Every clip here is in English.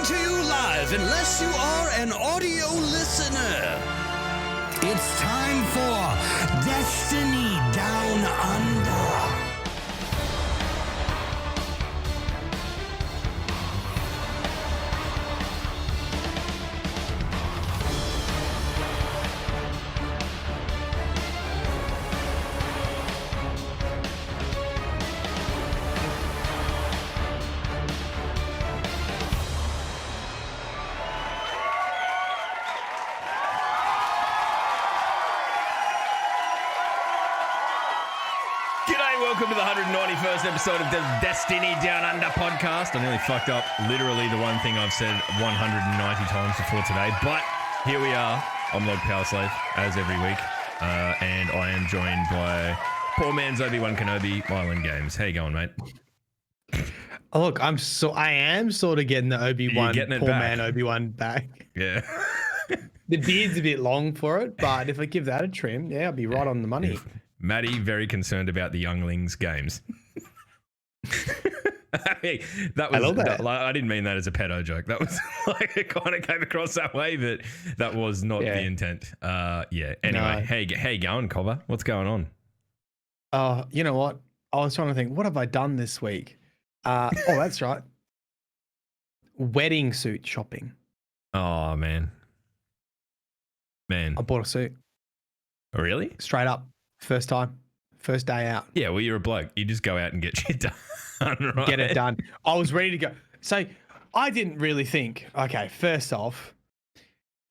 to you live unless you are an audio listener. It's time for Destiny Down Under. Welcome to the 191st episode of the Destiny Down Under podcast. I nearly fucked up literally the one thing I've said 190 times before today, but here we are. I'm Lord Powerslave, as every week, and I am joined by poor man's Obi-Wan Kenobi, Mylan Games. How you going, mate? Oh, look, I am sort of getting the Obi-Wan, poor man Obi-Wan back. Yeah. The beard's a bit long for it, but if I give that a trim, yeah, I'll be right on the money. Yeah. Maddie, very concerned about the younglings games. Hey, that was, I love that. I didn't mean that as a pedo joke. That was like, it kind of came across that way, but that was not the intent. Yeah. Anyway, no. How you going, Cobber? What's going on? You know what? I was trying to think, what have I done this week? Oh, that's right. Wedding suit shopping. Oh, man. I bought a suit. Oh, really? Straight up. First time. First day out. Yeah, well, you're a bloke. You just go out and get shit done, right? Get it done. I was ready to go. So I didn't really think, okay, first off,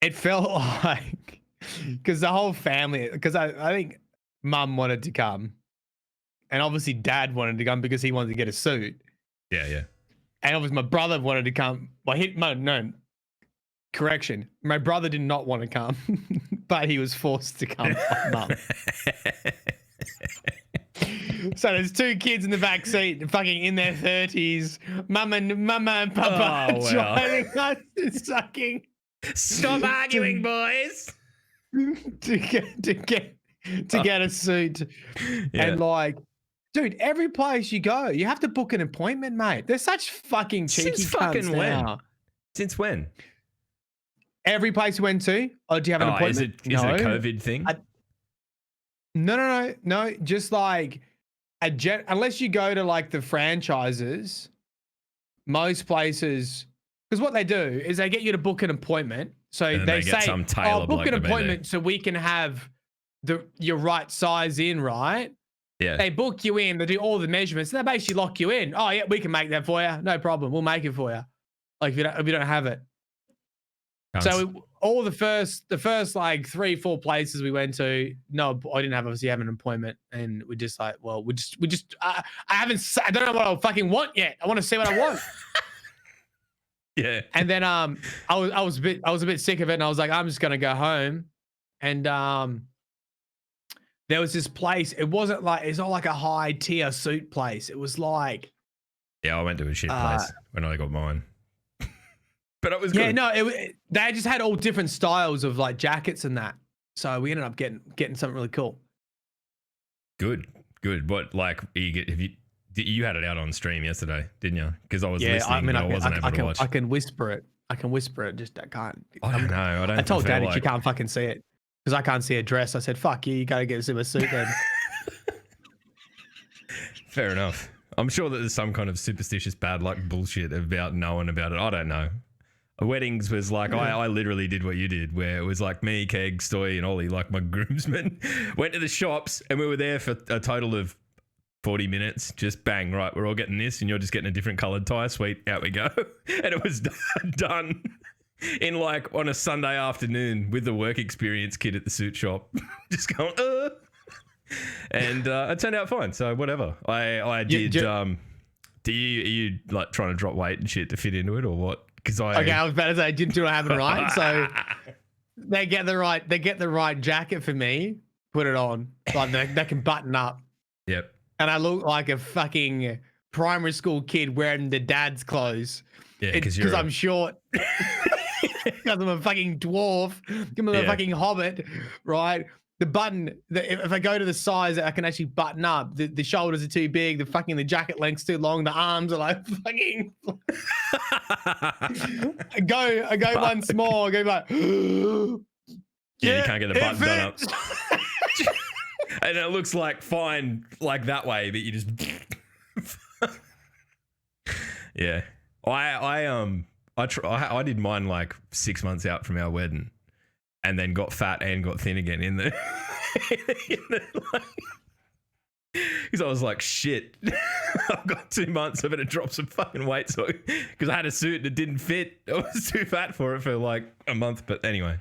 it felt like, because the whole family, because I think mum wanted to come, and obviously dad wanted to come because he wanted to get a suit. Yeah, yeah. And obviously my brother wanted to come. Correction. My brother did not want to come, but he was forced to come by mum. So there's two kids in the back seat, fucking in their 30s. Mama and Papa driving us and sucking. Stop arguing, boys. To get a suit. Yeah. And like, dude, every place you go, you have to book an appointment, mate. They're such fucking cheeky cunts now. Since when? Every place you went to? Or do you have an appointment? Is it a COVID thing? No. Just like unless you go to like the franchises, most places, because what they do is they get you to book an appointment. So they say, book an appointment so we can have your right size in, right? Yeah. They book you in, they do all the measurements, and they basically lock you in. Oh yeah, we can make that for you. No problem. We'll make it for you. Like if you don't have it. So all the first like 3-4 places we went to, no, I didn't have an appointment, and we just like, well, I don't know what I fucking want yet. I want to see what I want. Yeah. And then I was a bit sick of it, and I was like, I'm just gonna go home. And there was this place. It wasn't like, it's not like a high tier suit place. It was like, yeah, I went to a shit place when I got mine. But it was good. Yeah, no, they just had all different styles of like jackets and that. So we ended up getting something really cool. Good. What, like, you had it out on stream yesterday, didn't you? Because I was listening, but I wasn't able to watch. I can whisper it. Just I can't. I don't know. I told Daddy she can't fucking see it because I can't see a dress. I said, fuck you, you got to get us in a suit then. Fair enough. I'm sure that there's some kind of superstitious bad luck bullshit about knowing about it. I don't know. Weddings was like, I literally did what you did, where it was like me, Keg, Stoy, and Ollie, like my groomsmen, went to the shops, and we were there for a total of 40 minutes. Just bang, right, we're all getting this, and you're just getting a different coloured tie. Sweet, out we go. And it was done in like on a Sunday afternoon with the work experience kid at the suit shop. Just going, And it turned out fine, so whatever. I did. Are you like trying to drop weight and shit to fit into it, or what? Okay, I was about to say I didn't do what happened right. So they get the right jacket for me, put it on, like they can button up. Yep. And I look like a fucking primary school kid wearing the dad's clothes. Yeah, because I'm short. Because I'm a fucking dwarf. I'm a fucking hobbit, right? the button, if I go to the size that I can actually button up, the shoulders are too big, the jacket length's too long, the arms are like fucking. I go one small, I go like. Yeah, you can't get the button done up. And it looks like fine, like that way, but you just. Yeah, I did mine like 6 months out from our wedding, and then got fat and got thin again in the. Because I was like, shit, I've got 2 months. I better drop some fucking weight, so because I had a suit that didn't fit. I was too fat for it for like a month. But anyway,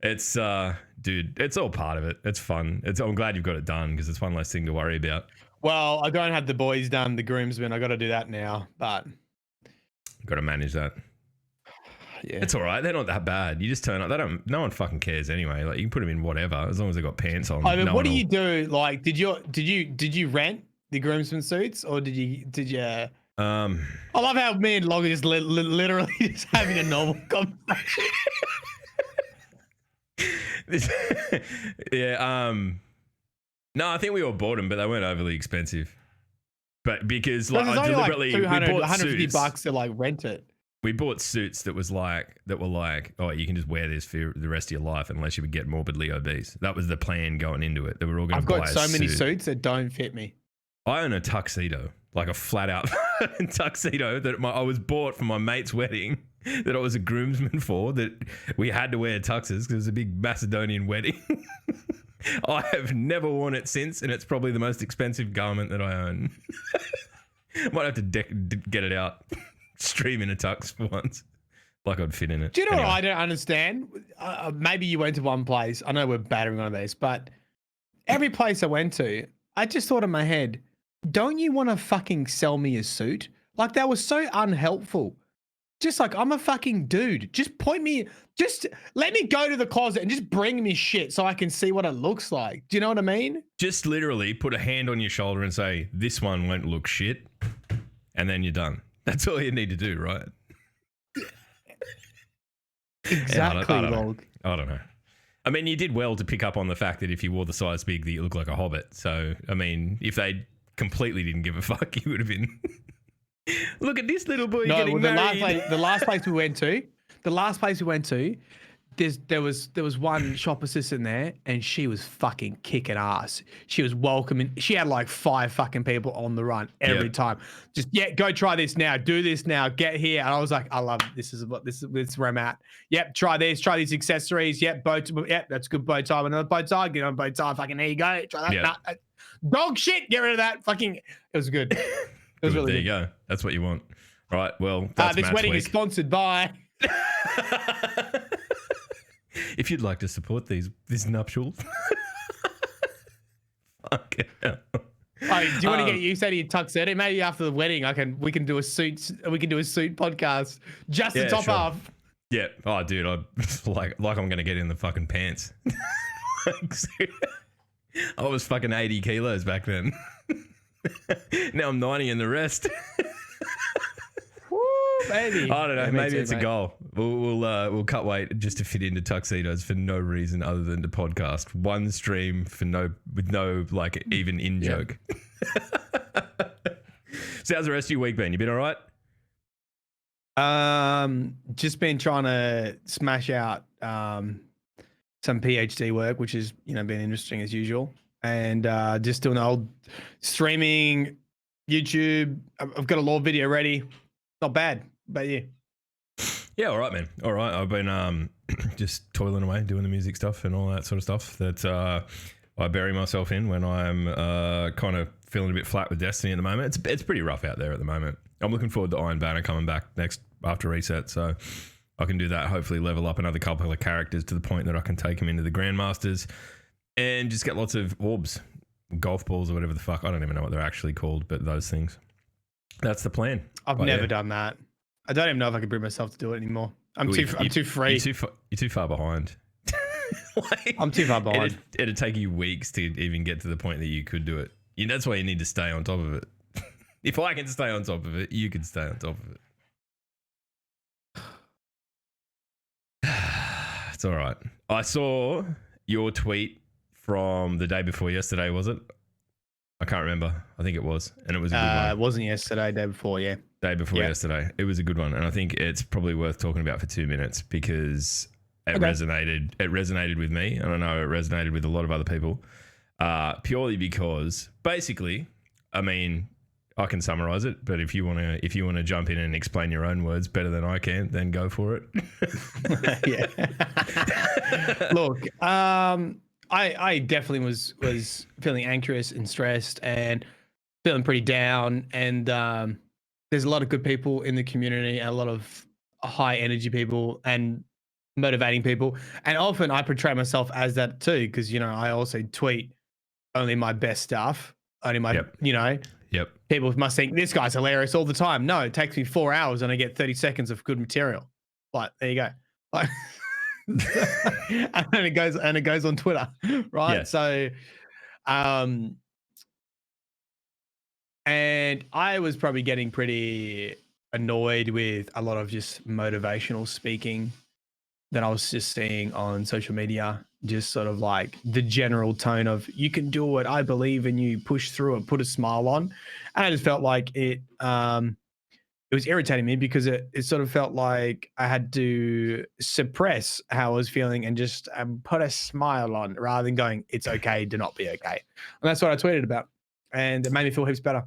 it's dude, it's all part of it. It's fun. I'm glad you've got it done because it's one less thing to worry about. Well, I don't have the boys done, the groomsmen. I got to do that now, but got to manage that. Yeah, it's all right. They're not that bad. You just turn up. No one fucking cares anyway. Like you can put them in whatever as long as they got pants on. I mean, what do you do? Like, did you rent the groomsmen suits or did you? I love how me and Log are just literally just having a normal conversation. Yeah. No, I think we all bought them, but they weren't overly expensive. But because like I deliberately like 200, we bought $150 to like rent it. We bought suits that were like, oh, you can just wear this for the rest of your life unless you would get morbidly obese. That was the plan going into it. That we're all going to buy. I've got so many suits that don't fit me. I own a tuxedo, like a flat out tuxedo that I was bought for my mate's wedding. That I was a groomsman for. That we had to wear tuxes because it was a big Macedonian wedding. I have never worn it since, and it's probably the most expensive garment that I own. Might have to get it out, stream in a tux for once, like I'd fit in it. Do you know what I don't understand? Maybe you went to one place. I know we're battering on this, but every place I went to, I just thought in my head, don't you want to fucking sell me a suit? Like that was so unhelpful. Just like, I'm a fucking dude. Just let me go to the closet and just bring me shit so I can see what it looks like. Do you know what I mean? Just literally put a hand on your shoulder and say, this one won't look shit. And then you're done. That's all you need to do, right? Exactly, Log. I don't know. I mean, you did well to pick up on the fact that if you wore the size big, that you look like a hobbit. So, I mean, if they completely didn't give a fuck, you would have been... Look at this little boy getting married. The last place we went to, there was one shop assistant there, and she was fucking kicking ass. She was welcoming. She had like 5 fucking people on the run every time. Just go try this now, do this now, get here. And I was like, I love it. This is where I'm at. Yep, try these accessories. Yep, that's a good bow tie. Another bow tie, get on a bow tie. Fucking there you go. Try that. Yep. Nah, dog shit. Get rid of that. Fucking. It was good. It was really there good. You go. That's what you want. Right. Well, that's this wedding is sponsored by. If you'd like to support this nuptial. Fuck it. Oh, do you want to get used to your tuxedo? Maybe after the wedding, we can do a suit podcast just to top off. Yeah. Oh, dude, I'm like I'm gonna get in the fucking pants. I was fucking 80 kilos back then. Now I'm 90 and the rest. Woo, baby. I don't know. Yeah, maybe it's a goal. We'll cut weight just to fit into tuxedos for no reason other than to podcast one stream with no like even in joke. So how's the rest of your week been? You been all right? Just been trying to smash out some PhD work, which has been interesting as usual. And just doing old streaming, YouTube. I've got a law video ready. Not bad, but yeah. Yeah, all right, man. All right. I've been just toiling away, doing the music stuff and all that sort of stuff that I bury myself in when I'm kind of feeling a bit flat with Destiny at the moment. It's pretty rough out there at the moment. I'm looking forward to Iron Banner coming back next after reset, so I can do that, hopefully level up another couple of characters to the point that I can take them into the Grandmasters. And just get lots of orbs, golf balls or whatever the fuck. I don't even know what they're actually called, but those things. That's the plan. I've never done that. I don't even know if I can bring myself to do it anymore. I'm too free. You're too far behind. I'm too far behind. It'd take you weeks to even get to the point that you could do it. That's why you need to stay on top of it. If I can stay on top of it, you can stay on top of it. It's all right. I saw your tweet from the day before yesterday, was it? I can't remember. I think it was. And it was a good one. It wasn't yesterday, day before, yeah. Day before yesterday. It was a good one. And I think it's probably worth talking about for 2 minutes because it resonated. It resonated with me. And I know it resonated with a lot of other people. Purely because basically, I mean, I can summarize it, but if you want to jump in and explain your own words better than I can, then go for it. Yeah. Look, I definitely was feeling anxious and stressed and feeling pretty down. And there's a lot of good people in the community, and a lot of high energy people and motivating people. And often I portray myself as that too, because I also tweet only my best stuff, only my Yep. People must think this guy's hilarious all the time. No, it takes me 4 hours and I get 30 seconds of good material. Like, there you go. Like, and it goes on Twitter, right? Yeah. So, and I was probably getting pretty annoyed with a lot of just motivational speaking that I was just seeing on social media, just sort of like the general tone of you can do it, I believe in you, push through it, put a smile on. And I just felt like it was irritating me because it sort of felt like I had to suppress how I was feeling and just put a smile on rather than going, it's okay to not be okay. And that's what I tweeted about. And it made me feel heaps better.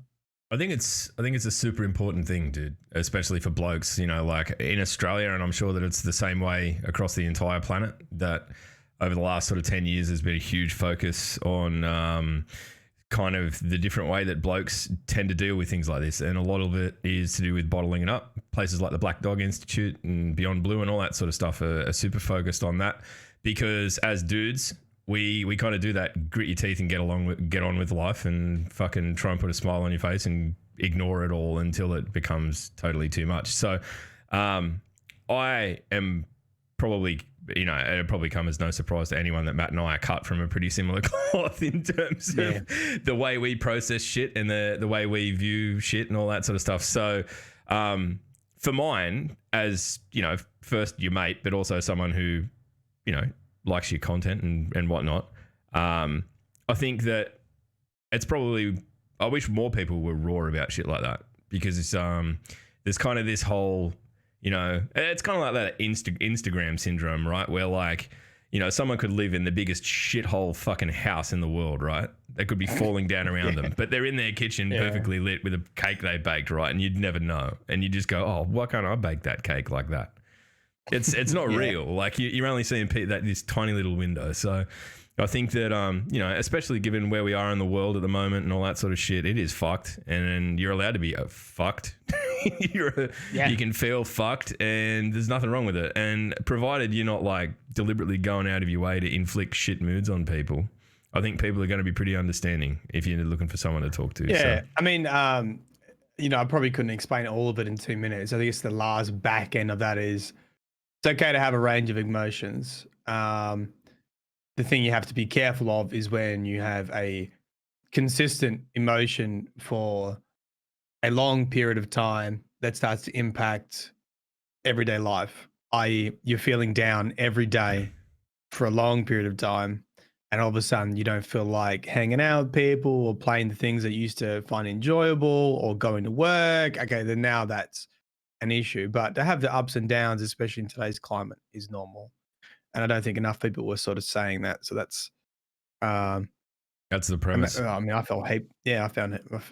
I think it's a super important thing, dude, especially for blokes, like in Australia, and I'm sure that it's the same way across the entire planet, that over the last sort of 10 years, there's been a huge focus on kind of the different way that blokes tend to deal with things like this. And a lot of it is to do with bottling it up. Places like the Black Dog Institute and Beyond Blue and all that sort of stuff are super focused on that, because as dudes, we kind of do that, grit your teeth and get on with life and fucking try and put a smile on your face and ignore it all until it becomes totally too much. So I am probably, it'll probably come as no surprise to anyone that Matt and I are cut from a pretty similar cloth in terms of the way we process shit and the way we view shit and all that sort of stuff. So for mine, as, first your mate, but also someone who, likes your content and whatnot. I think that it's probably, I wish more people were raw about shit like that, because it's, there's kind of this whole, it's kind of like that Instagram syndrome, right? Where like, someone could live in the biggest shithole fucking house in the world, right? They could be falling down around them, but they're in their kitchen perfectly lit with a cake they baked, right? And you'd never know. And you just go, oh, why can't I bake that cake like that? It's not real. Like you're only seeing this tiny little window. So I think that, especially given where we are in the world at the moment and all that sort of shit, it is fucked. And you're allowed to be fucked. You can feel fucked, and there's nothing wrong with it. And provided you're not like deliberately going out of your way to inflict shit moods on people, I think people are going to be pretty understanding if you're looking for someone to talk to. Yeah. So. I mean, I probably couldn't explain all of it in 2 minutes. I think it's the last back end of that is, it's okay to have a range of emotions. The thing you have to be careful of is when you have a consistent emotion for a long period of time that starts to impact everyday life, i.e. you're feeling down every day for a long period of time, and all of a sudden you don't feel like hanging out with people or playing the things that you used to find enjoyable or going to work. Okay, then now that's an issue. But to have the ups and downs, especially in today's climate, is normal. And I don't think enough people were sort of saying that. So that's the premise. I mean, I felt I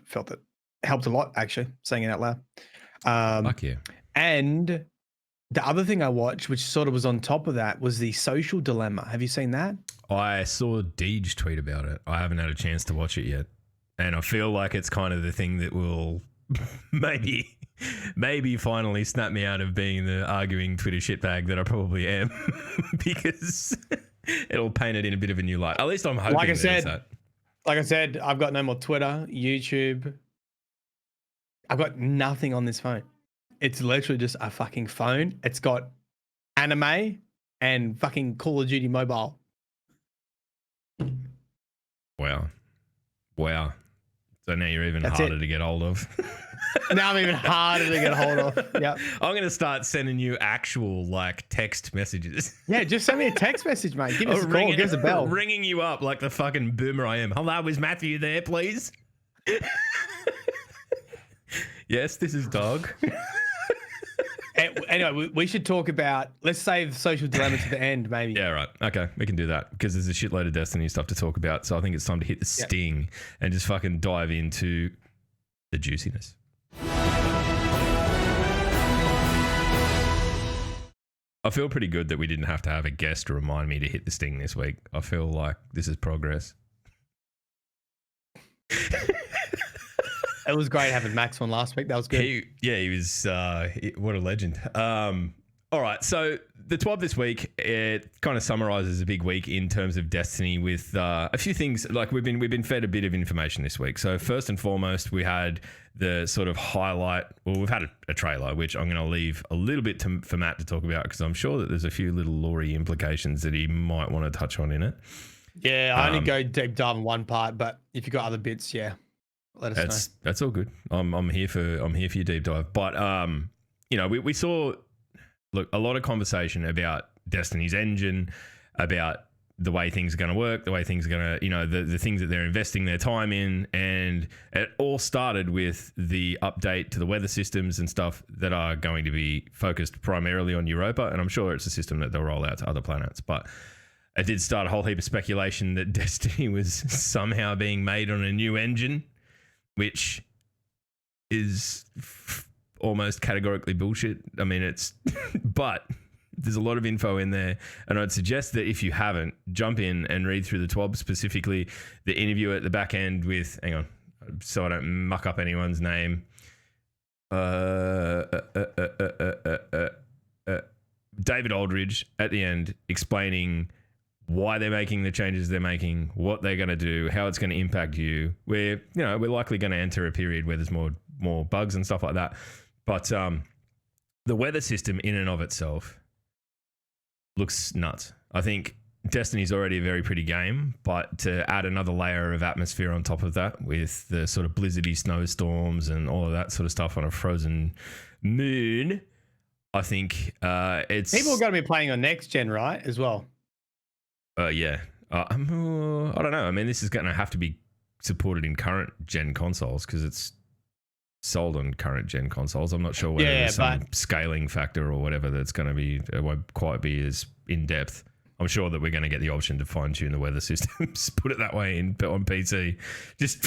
felt it helped a lot, actually, saying it out loud. Fuck yeah. And the other thing I watched, which sort of was on top of that, was the Social Dilemma. Have you seen that? I saw Deej tweet about it. I haven't had a chance to watch it yet. And I feel like it's kind of the thing that will maybe finally snap me out of being the arguing Twitter shitbag that I probably am, because it'll paint it in a bit of a new light. At least I'm hoping. Like I said, I've got no more Twitter, YouTube. I've got nothing on this phone. It's literally just a fucking phone. It's got anime and fucking Call of Duty Mobile. Wow. So now you're even harder to get hold of. Now I'm even harder to get hold of. Yeah. I'm going to start sending you actual like text messages. Yeah, just send me a text message, mate. Give us a call, give us a bell. Ringing you up like the fucking boomer I am. Hello, is Matthew there, please? Yes, this is Dog. Anyway, we should talk about, let's save social dilemma to the end, maybe. Yeah, right. Okay, we can do that because there's a shitload of Destiny stuff to talk about. So I think it's time to hit the sting and just fucking dive into the juiciness. I feel pretty good that we didn't have to have a guest to remind me to hit the sting this week. I feel like this is progress. It was great having Max on last week. That was good. He was what a legend. All right, so the TWAB this week, it kind of summarizes a big week in terms of Destiny with a few things. Like we've been fed a bit of information this week. So first and foremost, we had the sort of highlight. Well, we've had a trailer, which I'm going to leave a little bit for Matt to talk about because I'm sure that there's a few little lore implications that he might want to touch on in it. Yeah, I only go deep dive in one part, but if you've got other bits, let us know. That's all good. I'm here for your deep dive. But we saw a lot of conversation about Destiny's engine, about the way things are going to work, the way things are going to, the things that they're investing their time in, and it all started with the update to the weather systems and stuff that are going to be focused primarily on Europa, and I'm sure it's a system that they'll roll out to other planets, but it did start a whole heap of speculation that Destiny was somehow being made on a new engine, which is almost categorically bullshit. I mean, but there's a lot of info in there. And I'd suggest that if you haven't, jump in and read through the TWAB, specifically the interview at the back end with, hang on, so I don't muck up anyone's name. David Aldridge at the end explaining why they're making the changes they're making, what they're going to do, how it's going to impact you. We're likely going to enter a period where there's more bugs and stuff like that. But the weather system in and of itself looks nuts. I think Destiny's already a very pretty game, but to add another layer of atmosphere on top of that with the sort of blizzardy snowstorms and all of that sort of stuff on a frozen moon, I think it's... People are going to be playing on next gen, right, as well? Yeah. I don't know. I mean, this is going to have to be supported in current gen consoles because it's sold on current gen consoles. I'm not sure whether there's some scaling factor or whatever that's going to be, it won't quite be as in depth. I'm sure that we're going to get the option to fine tune the weather systems, put it that way, on PC. Just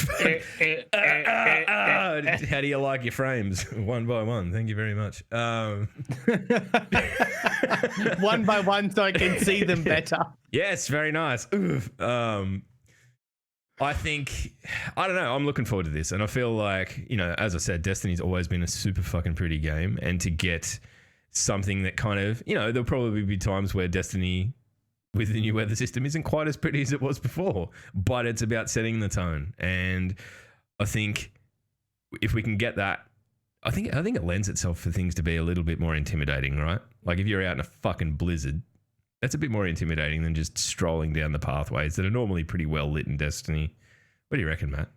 how do you like your frames? One by one. Thank you very much. One by one so I can see them better. Yes, very nice. I think, I don't know, I'm looking forward to this. And I feel like, as I said, Destiny's always been a super fucking pretty game. And to get something that kind of, there'll probably be times where Destiny with the new weather system isn't quite as pretty as it was before, but it's about setting the tone. And I think if we can get that, I think it lends itself for things to be a little bit more intimidating, right? Like if you're out in a fucking blizzard, that's a bit more intimidating than just strolling down the pathways that are normally pretty well lit in Destiny. What do you reckon, Matt?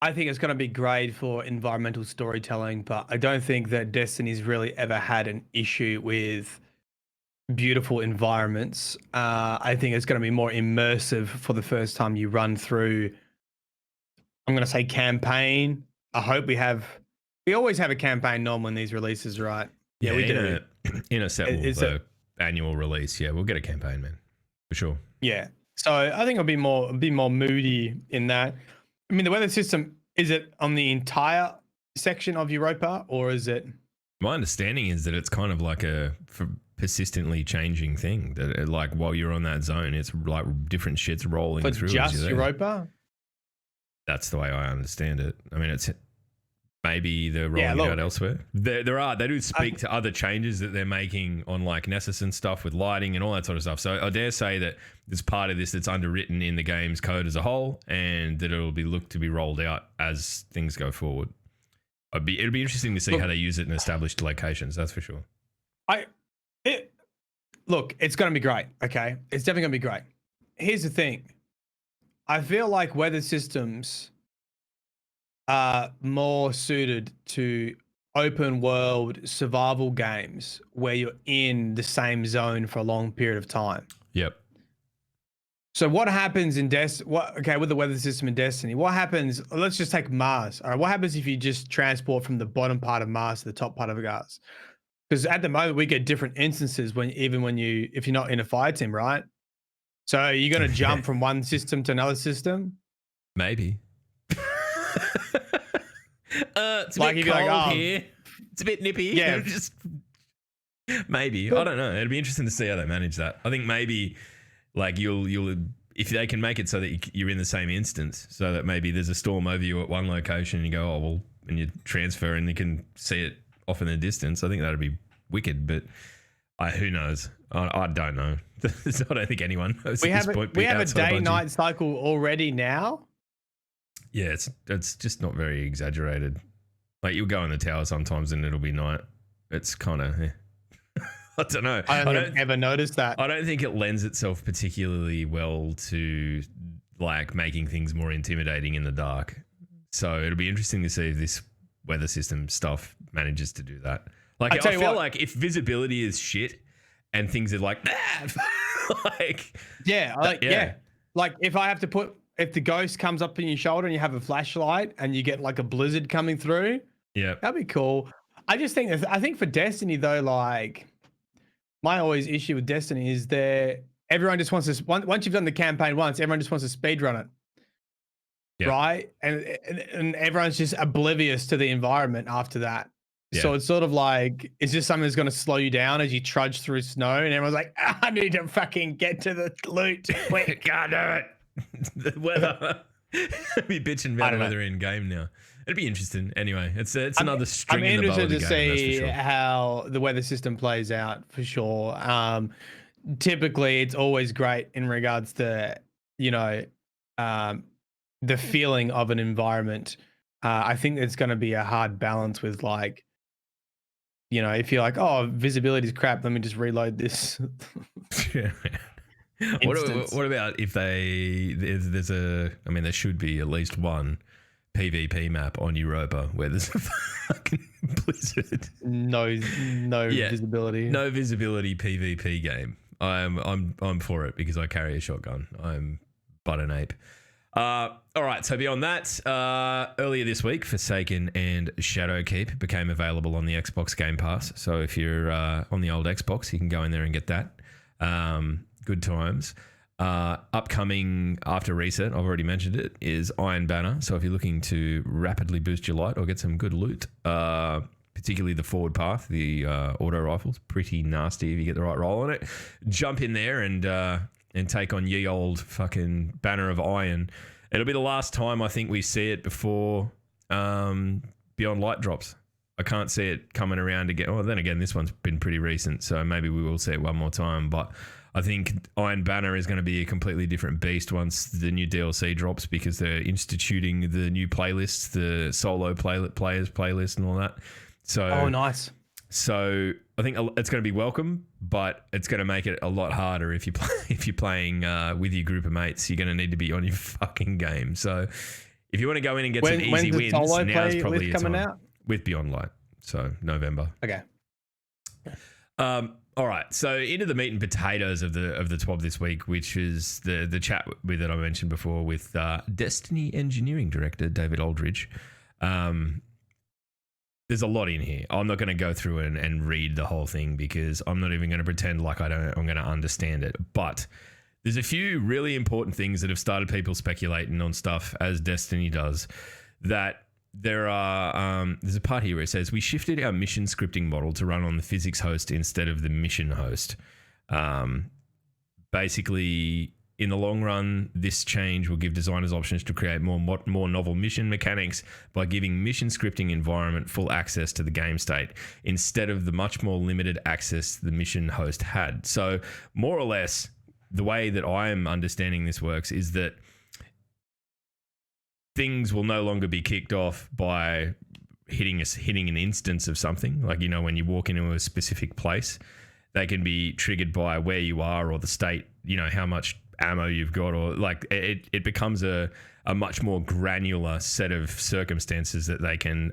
I think it's going to be great for environmental storytelling, but I don't think that Destiny's really ever had an issue with beautiful environments. I think it's going to be more immersive for the first time you run through, I'm going to say campaign. I hope we always have a campaign normally in these releases, right? Yeah, we do. In a set annual release, we'll get a campaign, man, for sure. Yeah, so I think it'll be more moody in that. I mean, the weather system, is it on the entire section of Europa, or is it? My understanding is that it's kind of like a persistently changing thing. That like while you're on that zone, it's like different shit's rolling through. Just Europa? That's the way I understand it. I mean, it's maybe they're rolling out elsewhere. They do speak to other changes that they're making on like Nessus and stuff with lighting and all that sort of stuff. So I dare say that there's part of this that's underwritten in the game's code as a whole, and that it'll be looked to be rolled out as things go forward. It'll be interesting to see how they use it in established locations. That's for sure. It's going to be great. Okay, it's definitely going to be great. Here's the thing. I feel like weather systems more suited to open world survival games where you're in the same zone for a long period of time. Yep. So what happens in with the weather system in Destiny, what happens, let's just take Mars. All right, what happens if you just transport from the bottom part of Mars to the top part of Mars? Because at the moment we get different instances if you're not in a fire team, right? So you're going to jump from one system to another system? Maybe. It's a bit cold here. It's a bit nippy. Yeah. Just maybe. I don't know. It'd be interesting to see how they manage that. I think maybe like you'll if they can make it so that you're in the same instance, so that maybe there's a storm over you at one location and you go, oh well, and you transfer and you can see it off in the distance. I think that'd be wicked, but who knows? I don't know. I don't think anyone knows. We have a day-night cycle already now. Yeah, it's just not very exaggerated. Like you'll go in the tower sometimes and it'll be night. It's kind of, I don't know. I don't ever noticed that. I don't think it lends itself particularly well to like making things more intimidating in the dark. So it'll be interesting to see if this weather system stuff manages to do that. Like I feel like if visibility is shit and things are like that, like yeah. Like if the ghost comes up in your shoulder and you have a flashlight and you get like a blizzard coming through, yeah, that'd be cool. I think for Destiny though, like my always issue with Destiny is everyone just wants to once you've done the campaign once, everyone just wants to speed run it. Yeah. Right? And everyone's just oblivious to the environment after that. Yeah. So it's sort of like, it's just something that's going to slow you down as you trudge through snow and everyone's like, I need to fucking get to the loot quick. Can't do it. The weather. Be bitching about the weather in game now. It'd be interesting. Anyway, it's another string in the bow of the game. I'm interested to see how the weather system plays out for sure. Typically, it's always great in regards to, the feeling of an environment. I think there's going to be a hard balance with like, if you're like, oh, visibility is crap, let me just reload this. Yeah. What about if there should be at least one PvP map on Europa where there's a fucking blizzard. No visibility. No visibility PvP game. I'm for it because I carry a shotgun. I'm but an ape. All right, so beyond that, earlier this week, Forsaken and Shadowkeep became available on the Xbox Game Pass. So if you're on the old Xbox, you can go in there and get that. Good times. Upcoming after reset, I've already mentioned it, is Iron Banner. So if you're looking to rapidly boost your light or get some good loot, particularly the forward path, the auto rifles, pretty nasty if you get the right roll on it. Jump in there and take on ye old fucking Banner of Iron. It'll be the last time I think we see it before Beyond Light drops. I can't see it coming around again. Well, then again, this one's been pretty recent, so maybe we will see it one more time. But I think Iron Banner is going to be a completely different beast once the new DLC drops because they're instituting the new playlists, the solo players playlist and all that. So, oh, nice. So I think it's going to be welcome, but it's going to make it a lot harder if you're playing with your group of mates. You're going to need to be on your fucking game. So if you want to go in and get some easy wins, now's probably your time. Out? With Beyond Light, so November. Okay. All right, so into the meat and potatoes of the TWAB this week, which is the chat that I mentioned before with Destiny engineering director David Aldridge. There's a lot in here. I'm not going to go through and read the whole thing because I'm not even going to pretend like I'm going to understand it. But there's a few really important things that have started people speculating on stuff, as Destiny does, that there are there's a part here where it says we shifted our mission scripting model to run on the physics host instead of the mission host. Basically, in the long run, this change will give designers options to create more novel mission mechanics by giving mission scripting environment full access to the game state instead of the much more limited access the mission host had. So more or less, the way that I am understanding this works is that things will no longer be kicked off by hitting an instance of something. Like, when you walk into a specific place, they can be triggered by where you are or the state, how much ammo you've got, or like it becomes a a much more granular set of circumstances that they can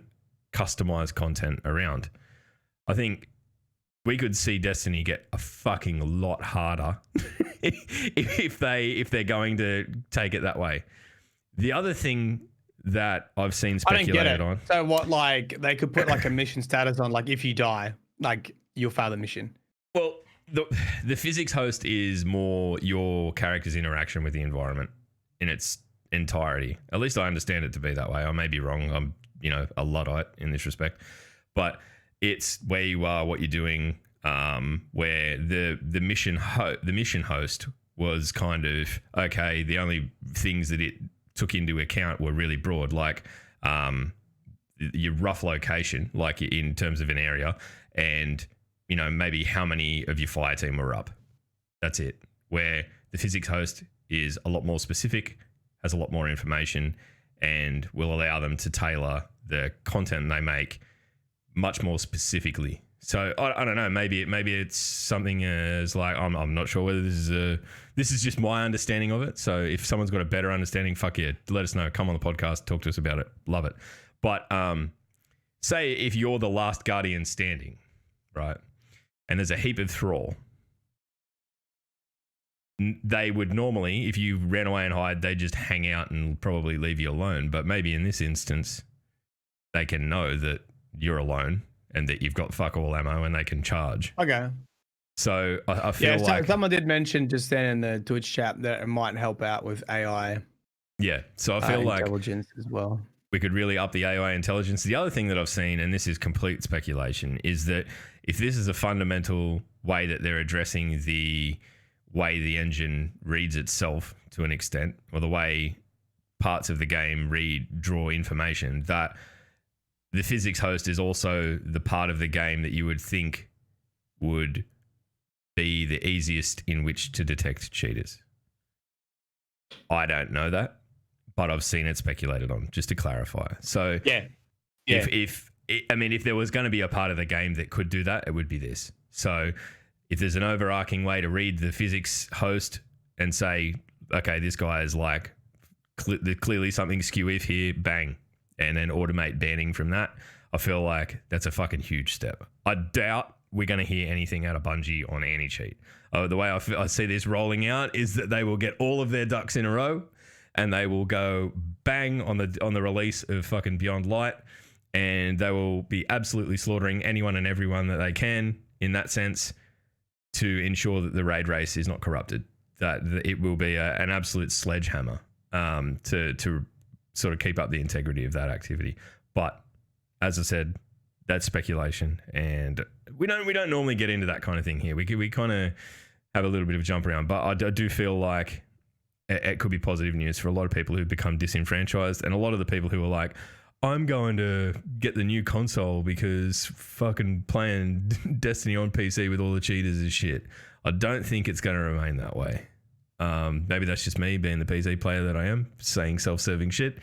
customize content around. I think we could see Destiny get a fucking lot harder if they're going to take it that way. The other thing that I've seen speculated on. So what, like they could put like a mission status on, like if you die, like you'll fail the mission. Well, the physics host is more your character's interaction with the environment in its entirety. At least I understand it to be that way. I may be wrong. I'm, a Luddite in this respect, but it's where you are, what you're doing. Where the mission host was kind of okay. The only things that it took into account were really broad, like your rough location, like in terms of an area, and maybe how many of your fire team were up. That's it. Where the physics host is a lot more specific, has a lot more information, and will allow them to tailor the content they make much more specifically. So I don't know. Maybe it's something as like I'm not sure whether this is just my understanding of it. So if someone's got a better understanding, fuck yeah, let us know. Come on the podcast, talk to us about it. Love it. But say if you're the last guardian standing, right, and there's a heap of thrall, they would normally, if you ran away and hide, they just hang out and probably leave you alone. But maybe in this instance, they can know that you're alone and that you've got fuck all ammo and they can charge. Okay. So I feel like... someone did mention just then in the Twitch chat that it might help out with AI. Yeah, so I feel like... intelligence as well. We could really up the AI intelligence. The other thing that I've seen, and this is complete speculation, is that if this is a fundamental way that they're addressing the way the engine reads itself to an extent, or the way parts of the game draw information, that the physics host is also the part of the game that you would think would be the easiest in which to detect cheaters. I don't know that, but I've seen it speculated on, just to clarify. So if there was going to be a part of the game that could do that, it would be this. So if there's an overarching way to read the physics host and say, okay, this guy is like clearly something skew-if here, bang, and then automate banning from that, I feel like that's a fucking huge step. I doubt we're going to hear anything out of Bungie on anti-cheat. The way I see this rolling out is that they will get all of their ducks in a row and they will go bang on the release of fucking Beyond Light, and they will be absolutely slaughtering anyone and everyone that they can in that sense to ensure that the raid race is not corrupted, that it will be an absolute sledgehammer to sort of keep up the integrity of that activity. But as I said, that's speculation, and we don't normally get into that kind of thing here. We kind of have a little bit of a jump around, but I do feel like it could be positive news for a lot of people who've become disenfranchised, and a lot of the people who are like, I'm going to get the new console because fucking playing Destiny on PC with all the cheaters is shit. I don't think it's going to remain that way. Maybe that's just me being the PC player that I am, saying self-serving shit.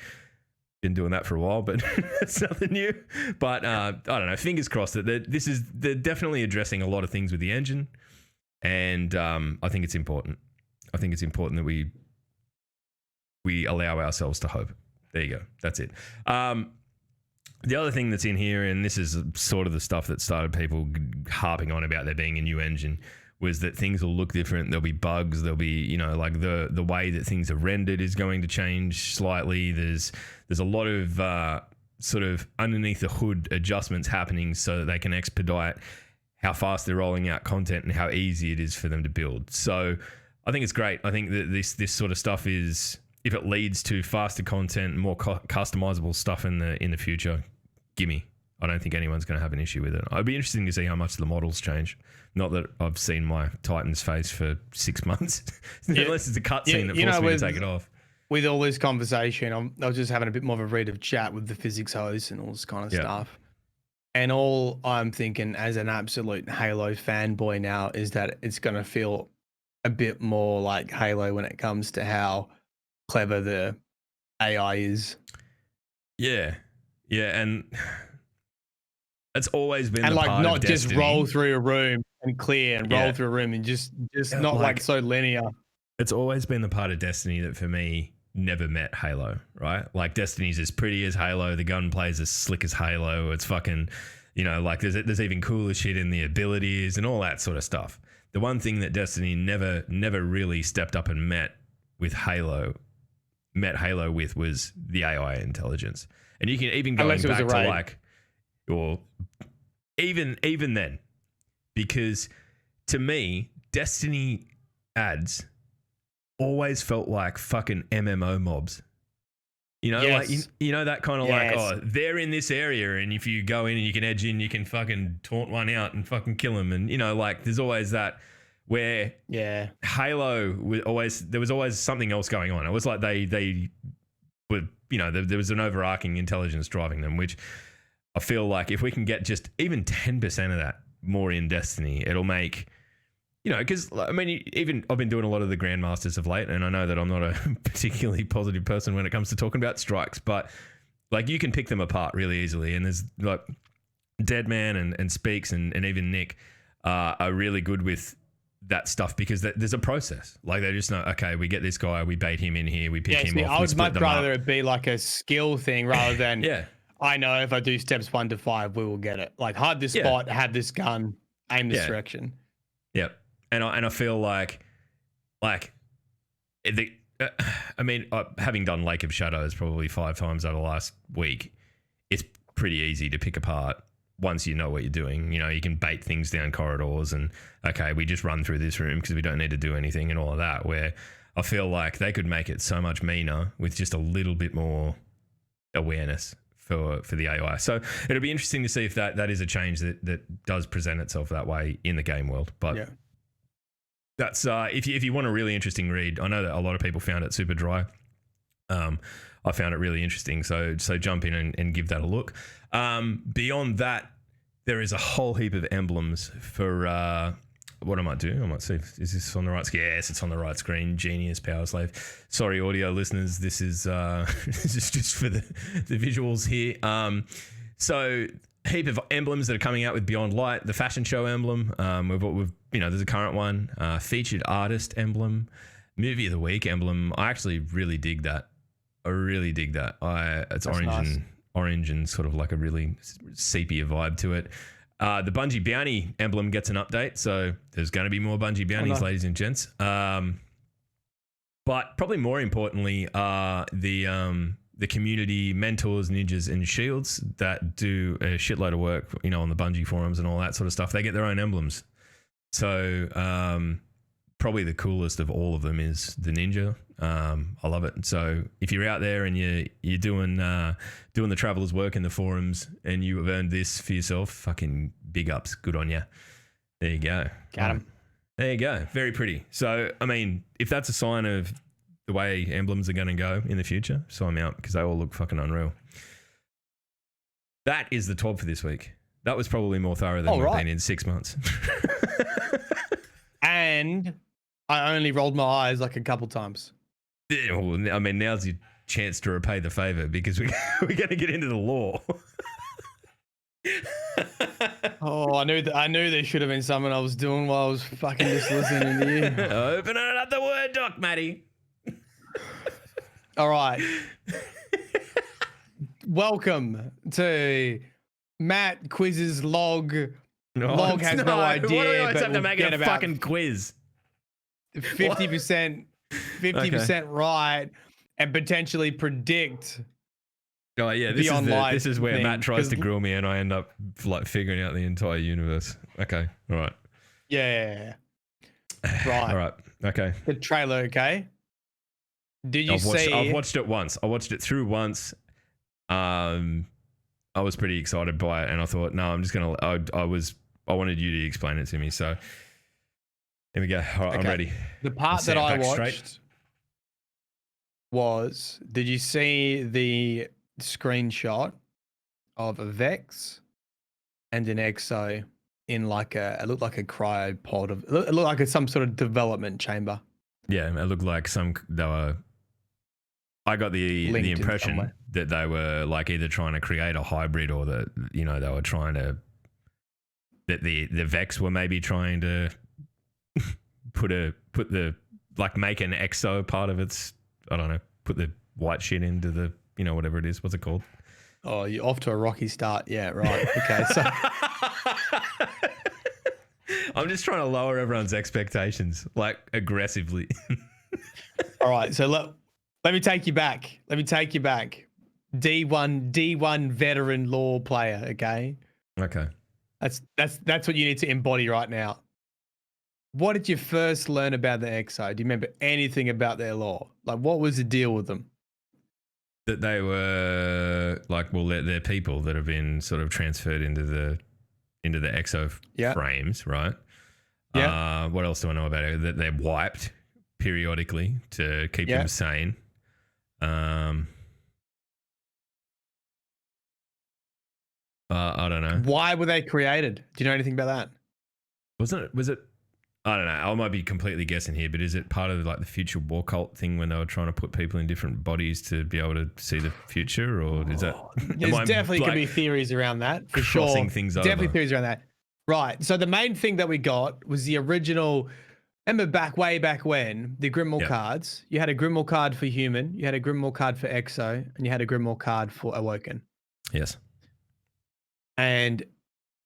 Been doing that for a while, but that's nothing new. But I don't know. Fingers crossed that they're definitely addressing a lot of things with the engine, and I think it's important. I think it's important that we allow ourselves to hope. There you go. That's it. The other thing that's in here, and this is sort of the stuff that started people harping on about there being a new engine, was that things will look different. There'll be bugs. There'll be, like the way that things are rendered is going to change slightly. There's a lot of sort of underneath the hood adjustments happening so that they can expedite how fast they're rolling out content and how easy it is for them to build. So I think it's great. I think that this sort of stuff is, if it leads to faster content, more customizable stuff in the future, gimme. I don't think anyone's going to have an issue with it. It'd be interesting to see how much the models change. Not that I've seen my Titan's face for 6 months, unless it's a cutscene that forced me to take it off. With all this conversation, I was just having a bit more of a read of chat with the physics host and all this kind of stuff. And all I'm thinking as an absolute Halo fanboy now is that it's going to feel a bit more like Halo when it comes to how clever the AI is. Yeah, and that's always been the part not of just Destiny. Roll through a room and clear and roll through a room and just not like so linear. It's always been the part of Destiny that for me never met Halo, right? Like Destiny's as pretty as Halo, the gunplay's as slick as Halo. It's fucking, like there's even cooler shit in the abilities and all that sort of stuff. The one thing that Destiny never really stepped up and met Halo with was the AI intelligence. And you can even go back to like, or even then, because to me, Destiny ads always felt like fucking MMO mobs. Like that kind of like, oh, they're in this area, and if you go in and you can edge in, you can fucking taunt one out and fucking kill them, and like there's always that where Halo there was always something else going on. It was like they were there was an overarching intelligence driving them, which I feel like if we can get just even 10% of that more in Destiny, it'll make. Because even I've been doing a lot of the Grandmasters of late, and I know that I'm not a particularly positive person when it comes to talking about strikes, but like you can pick them apart really easily. And there's like Deadman and Speaks and even Nick are really good with that stuff because there's a process. Like they just know, okay, we get this guy, we bait him in here, we pick him off. I would much rather it be like a skill thing rather than I know if I do steps 1 to 5, we will get it. Like hide this spot, have this gun, aim this direction. Yep. And I feel like having done Lake of Shadows probably 5 times over the last week, it's pretty easy to pick apart once you know what you're doing. You can bait things down corridors and, okay, we just run through this room because we don't need to do anything and all of that, where I feel like they could make it so much meaner with just a little bit more awareness for the AI. So it'll be interesting to see if that is a change that does present itself that way in the game world. But that's if you want a really interesting read. I know that a lot of people found it super dry. I found it really interesting. So jump in and give that a look. Beyond that, there is a whole heap of emblems for what I might do. I might see is this on the right screen? Yes, it's on the right screen. Genius, Power Slave. Sorry, audio listeners. This is this is just for the visuals here. So heap of emblems that are coming out with Beyond Light, the fashion show emblem. We've there's a current one, featured artist emblem, movie of the week emblem. I actually really dig that. I really dig that. It's orange nice. Orange and sort of like a really sepia vibe to it. The Bungie Bounty emblem gets an update, so there's going to be more Bungie Bounties, ladies and gents. But probably more importantly, the community mentors, ninjas, and shields that do a shitload of work, on the Bungie forums and all that sort of stuff. They get their own emblems. So probably the coolest of all of them is the ninja. I love it. So if you're out there and you're doing the traveler's work in the forums and you have earned this for yourself, fucking big ups. Good on you. There you go. Got him. There you go. Very pretty. So, if that's a sign of the way emblems are going to go in the future, so I'm out because they all look fucking unreal. That is the top for this week. That was probably more thorough than we've been in 6 months. And I only rolled my eyes like a couple times. Yeah, well, now's your chance to repay the favor because we're going to get into the lore. I knew there should have been something I was doing while I was fucking just listening to you. Open up the Word doc, Matty. All right. Welcome to Matt Quiz's log. Log has no idea. Why do we always but have to make it a fucking quiz? 50%, 50% right, and potentially predict. Oh yeah, this is where Matt tries to grill me, and I end up like figuring out the entire universe. Okay, all right. Yeah. Right. All right. Okay. The trailer. Okay. Did you see? I've watched it once. I watched it through once. I was pretty excited by it, and I thought, no, I'm just gonna. I wanted you to explain it to me. So here we go. All right, I'm ready. The part that I watched was, did you see the screenshot of a Vex and an Exo in like it looked like a cryopod it looked like some sort of development chamber? Yeah, it looked like I got the impression that they were like either trying to create a hybrid or that they were trying to that the Vex were maybe trying to make an Exo part of its, I don't know, put the white shit into the, whatever it is. What's it called? Oh, you're off to a rocky start. Yeah, right. Okay, so I'm just trying to lower everyone's expectations, like aggressively. all right. So let me take you back. D1 veteran lore player. Okay. Okay. That's what you need to embody right now. What did you first learn about the Exo? Do you remember anything about their lore? Like, what was the deal with them? That they were like, well, they're people that have been sort of transferred into the exo frames, right? Yeah. What else do I know about it? That they're wiped periodically to keep them sane. I don't know. Why were they created? Do you know anything about that? Was it? I don't know. I might be completely guessing here, but is it part of like the future war cult thing when they were trying to put people in different bodies to be able to see the future, or is that? There's definitely could be theories around that for crossing sure. Things definitely over. Theories around that. Right. So the main thing that we got was the original. Remember way back when the Grimoire cards. You had a Grimoire card for human, you had a Grimoire card for Exo, and you had a Grimoire card for Awoken. Yes. And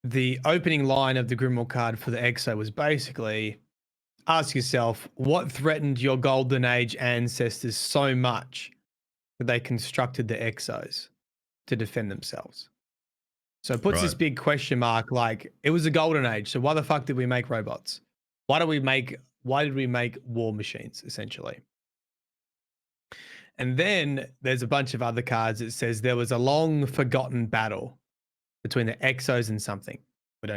the opening line of the Grimoire card for the Exo was basically, ask yourself, what threatened your Golden Age ancestors so much that they constructed the Exos to defend themselves? So it puts this big question mark, like, it was a Golden Age, so why the fuck did we make robots? Why did we make war machines, essentially? And then there's a bunch of other cards that says there was a long forgotten battle between the Exos and something. We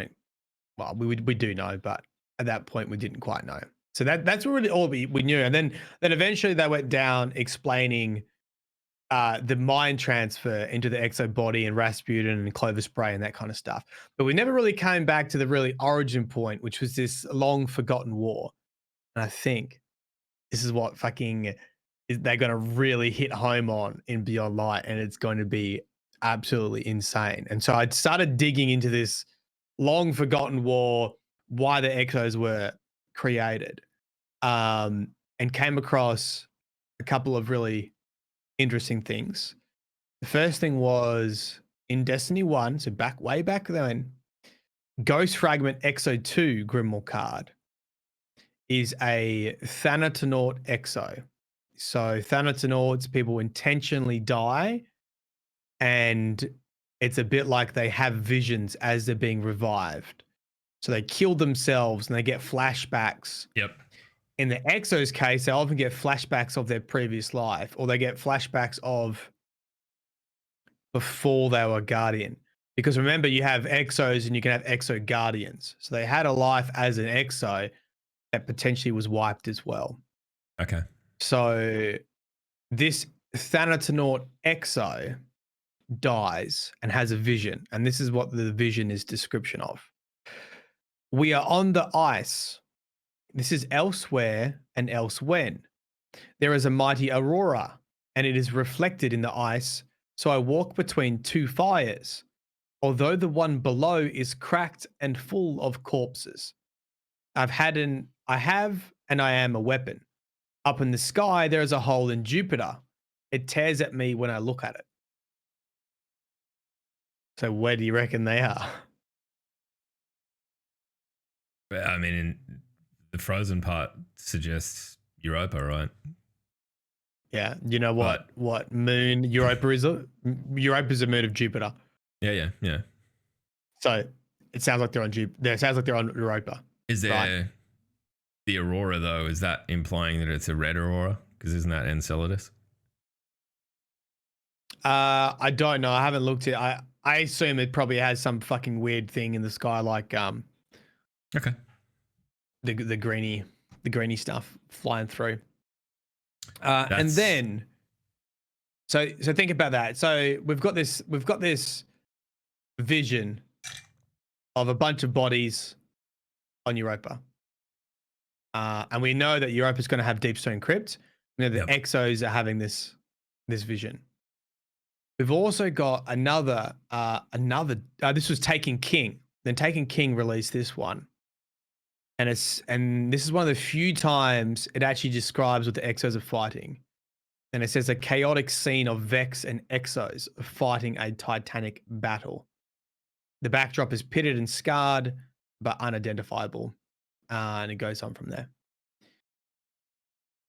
do know, but at that point we didn't quite know. So that's really all we knew. And then eventually they went down explaining the mind transfer into the Exo body and Rasputin and Clover Spray and that kind of stuff. But we never really came back to the really origin point, which was this long forgotten war. And I think this is what they're going to really hit home on in Beyond Light, and it's going to be absolutely insane. And so I started digging into this long forgotten war, why the Exos were created, and came across a couple of really interesting things. The first thing was in Destiny 1, so way back then, Ghost Fragment Exo 2 Grimoire card is a Thanatonaut Exo. So Thanatonauts, people intentionally die, and it's a bit like they have visions as they're being revived. So they kill themselves and they get flashbacks. Yep. In the Exo's case, they often get flashbacks of their previous life, or they get flashbacks of before they were Guardian. Because remember, you have Exos and you can have Exo Guardians. So they had a life as an Exo that potentially was wiped as well. Okay. So this Thanatonaut Exo dies and has a vision. And this is what the vision is description of. We are on the ice. This is elsewhere and elsewhen. There is a mighty aurora, and it is reflected in the ice. So I walk between two fires, although the one below is cracked and full of corpses. I have and I am a weapon. Up in the sky, there is a hole in Jupiter. It tears at me when I look at it. So where do you reckon they are? I mean, the frozen part suggests Europa, right? Yeah. You know what moon Europa is? Europa is a moon of Jupiter. Yeah. So it sounds like they're on Jupiter. It sounds like they're on Europa. Is there the aurora, though? Is that implying that it's a red aurora? Because isn't that Enceladus? I don't know. I haven't looked at it. I assume it probably has some fucking weird thing in the sky, like okay, the greeny stuff flying through. And then so think about that. So we've got this vision of a bunch of bodies on Europa. And we know that Europa is going to have Deep Stone Crypt. We know the Exos are having this vision. We've also got another. This was Taken King. Then Taken King released this one, and this is one of the few times it actually describes what the Exos are fighting. And it says a chaotic scene of Vex and Exos fighting a titanic battle. The backdrop is pitted and scarred, but unidentifiable. And it goes on from there.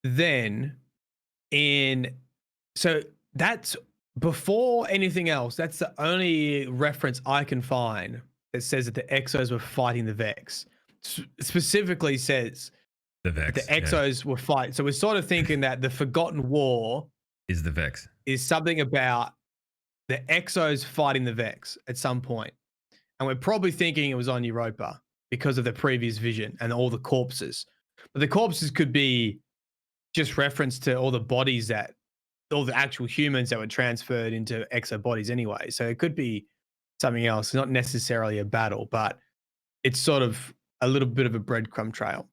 Then so that's before anything else. That's the only reference I can find that says that the Exos were fighting the Vex. Specifically says The Vex. the Exos were fighting. So we're sort of thinking that the Forgotten War is the Vex. Is something about the Exos fighting the Vex at some point. And we're probably thinking it was on Europa because of the previous vision and all the corpses. But the corpses could be just reference to all the bodies that, all the actual humans that were transferred into Exo bodies anyway. So it could be something else, not necessarily a battle, but it's sort of a little bit of a breadcrumb trail.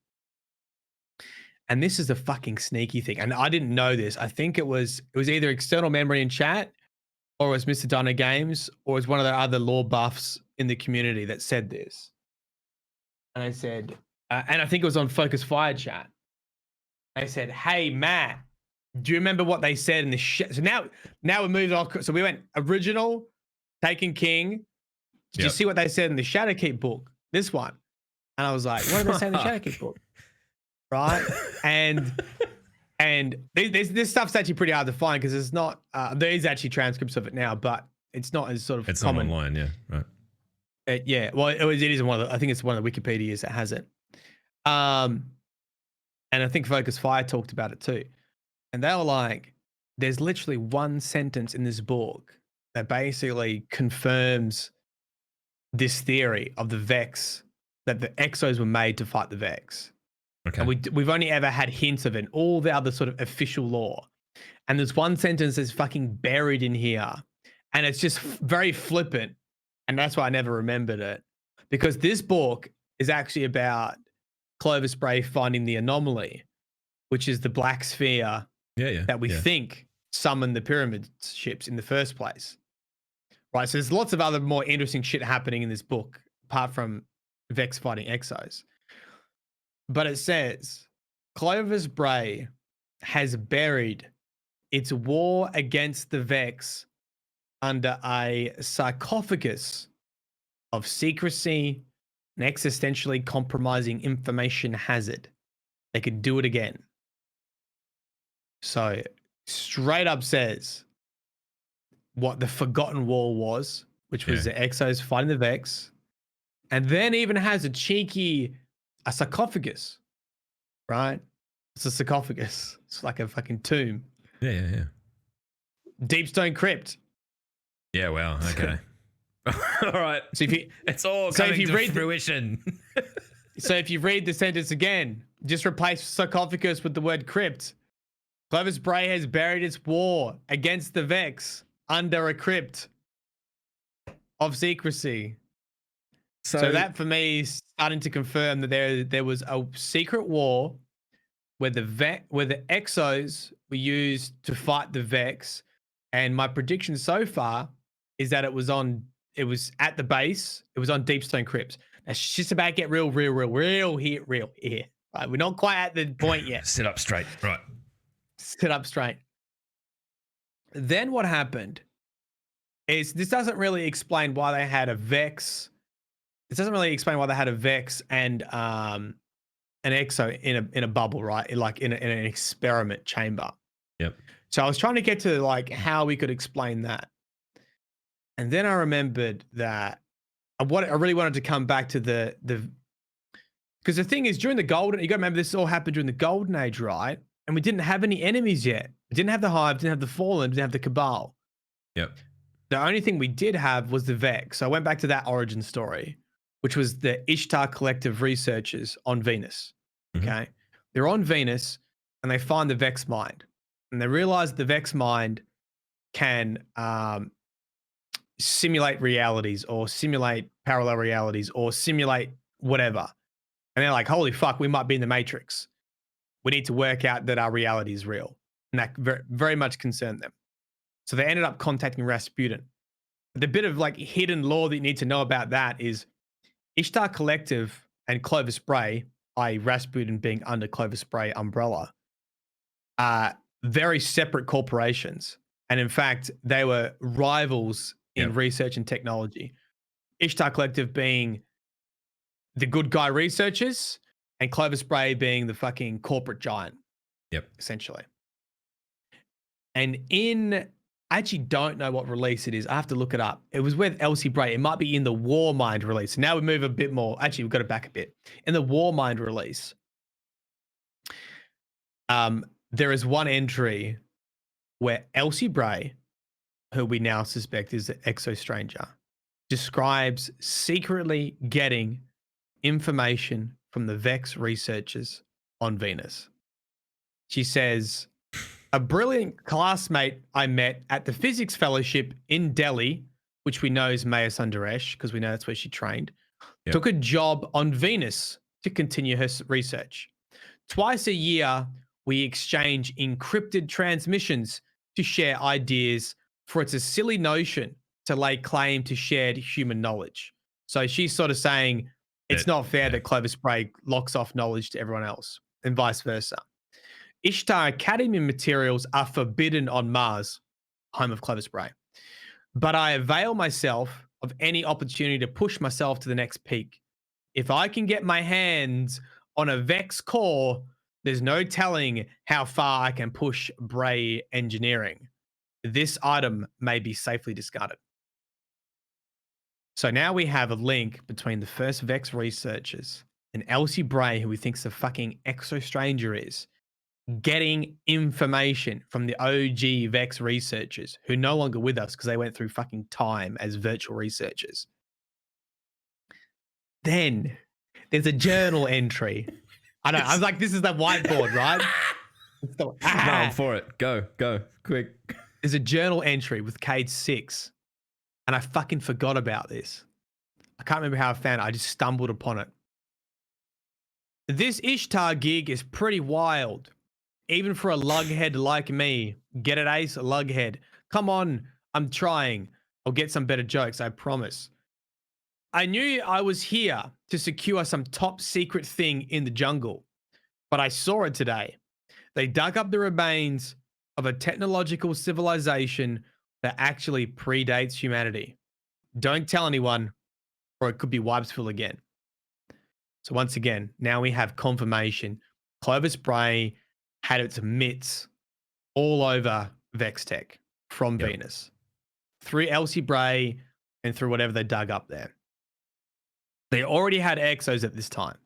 And this is the fucking sneaky thing. And I didn't know this. I think it was either external memory in chat, or it was Mr. Dunner Games, or it was one of the other lore buffs in the community that said this. And I said, and I think it was on Focus Fire chat. I said, hey, Matt, do you remember what they said in the shit? So now we moved on. So we went original, Taken King. Did you see what they said in the Shadowkeep book? This one. And I was like, what did they say in the Shadowkeep book? Right? And this stuff's actually pretty hard to find because it's not, there is actually transcripts of it now, but it's not as sort of it's common. Not online, yeah, right. Yeah, well, it is one of the, I think it's one of the Wikipedias that has it. And I think Focus Fire talked about it too. And they were like, there's literally one sentence in this book that basically confirms this theory of the Vex, that the Exos were made to fight the Vex. Okay. And we've only ever had hints of it in all the other sort of official lore. And there's one sentence that's fucking buried in here. And it's just very flippant. And that's why I never remembered it. Because this book is actually about Clovis Bray finding the anomaly, which is the black sphere that we think summoned the pyramid ships in the first place. Right, so there's lots of other more interesting shit happening in this book, apart from Vex fighting Exos. But it says, Clovis Bray has buried its war against the Vex under a sarcophagus of secrecy and existentially compromising information hazard. They could do it again. So straight up says what the Forgotten War was, which was the Exos fighting the Vex, and then even has a sarcophagus, right? It's a sarcophagus. It's like a fucking tomb. Yeah. Deep Stone Crypt. Yeah, wow, okay. All right. So it's all coming to fruition. So if you read the sentence again, just replace sarcophagus with the word crypt. Clovis Bray has buried its war against the Vex under a crypt of secrecy. So that for me is starting to confirm that there was a secret war where the Exos were used to fight the Vex, and my prediction so far is that it was at the base. It was on Deep Stone Crypt. That's just about to get real here. Right, we're not quite at the point yet. Sit up straight. Right. Sit up straight. Then what happened is this doesn't really explain why they had a Vex. This doesn't really explain why they had a Vex and an Exo in a bubble, right? Like in an experiment chamber. Yep. So I was trying to get to like how we could explain that. And then I remembered that I really wanted to come back to the because the thing is, during the golden, you got to remember this all happened during the golden age, right? And we didn't have any enemies yet. We didn't have the Hive, didn't have the Fallen, didn't have the Cabal. Yep. The only thing we did have was the Vex. So I went back to that origin story, which was the Ishtar Collective researchers on Venus. Okay. They're on Venus and they find the Vex mind. And they realize the Vex mind can simulate realities or simulate parallel realities or simulate whatever. And they're like, holy fuck, we might be in the Matrix. We need to work out that our reality is real. And that very, very much concerned them. So they ended up contacting Rasputin. The bit of like hidden lore that you need to know about that is Ishtar Collective and Clovis Bray, i.e. Rasputin being under Clovis Bray umbrella, very separate corporations. And in fact, they were rivals in research and technology. Ishtar Collective being the good guy researchers and Clover Spray being the fucking corporate giant. Yep. Essentially. And I actually don't know what release it is. I have to look it up. It was with Elsie Bray. It might be in the Warmind release. Now we move a bit more. Actually, we've got it back a bit. In the Warmind release, there is one entry where Elsie Bray, who we now suspect is the Exo Stranger, describes secretly getting information from the Vex researchers on Venus. She says, a brilliant classmate I met at the physics fellowship in Delhi, which we know is Maya Sundaresh, because we know that's where she trained, took a job on Venus to continue her research. Twice a year, we exchange encrypted transmissions to share ideas, for it's a silly notion to lay claim to shared human knowledge. So she's sort of saying it's not fair that Clover Spray locks off knowledge to everyone else and vice versa. Ishtar Academy materials are forbidden on Mars, home of Clover Spray. But I avail myself of any opportunity to push myself to the next peak. If I can get my hands on a Vex core, there's no telling how far I can push Bray engineering. This item may be safely discarded. So now we have a link between the first Vex researchers and Elsie Bray, who we think's the fucking Exo Stranger is, getting information from the OG Vex researchers who are no longer with us because they went through fucking time as virtual researchers. Then there's a journal entry. I know. I was like, this is the whiteboard, right? No, I'm for it. Go, quick. There's a journal entry with Cade 6. And I fucking forgot about this. I can't remember how I found it. I just stumbled upon it. This Ishtar gig is pretty wild. Even for a lughead like me. Get it, Ace? A lughead. Come on. I'm trying. I'll get some better jokes, I promise. I knew I was here to secure some top secret thing in the jungle. But I saw it today. They dug up the remains of a technological civilization that actually predates humanity. Don't tell anyone, or it could be Wipesville again. So once again, now we have confirmation. Clover Spray had its mitts all over Vextech from Venus. Through Elsie Bray and through whatever they dug up there. They already had exos at this time.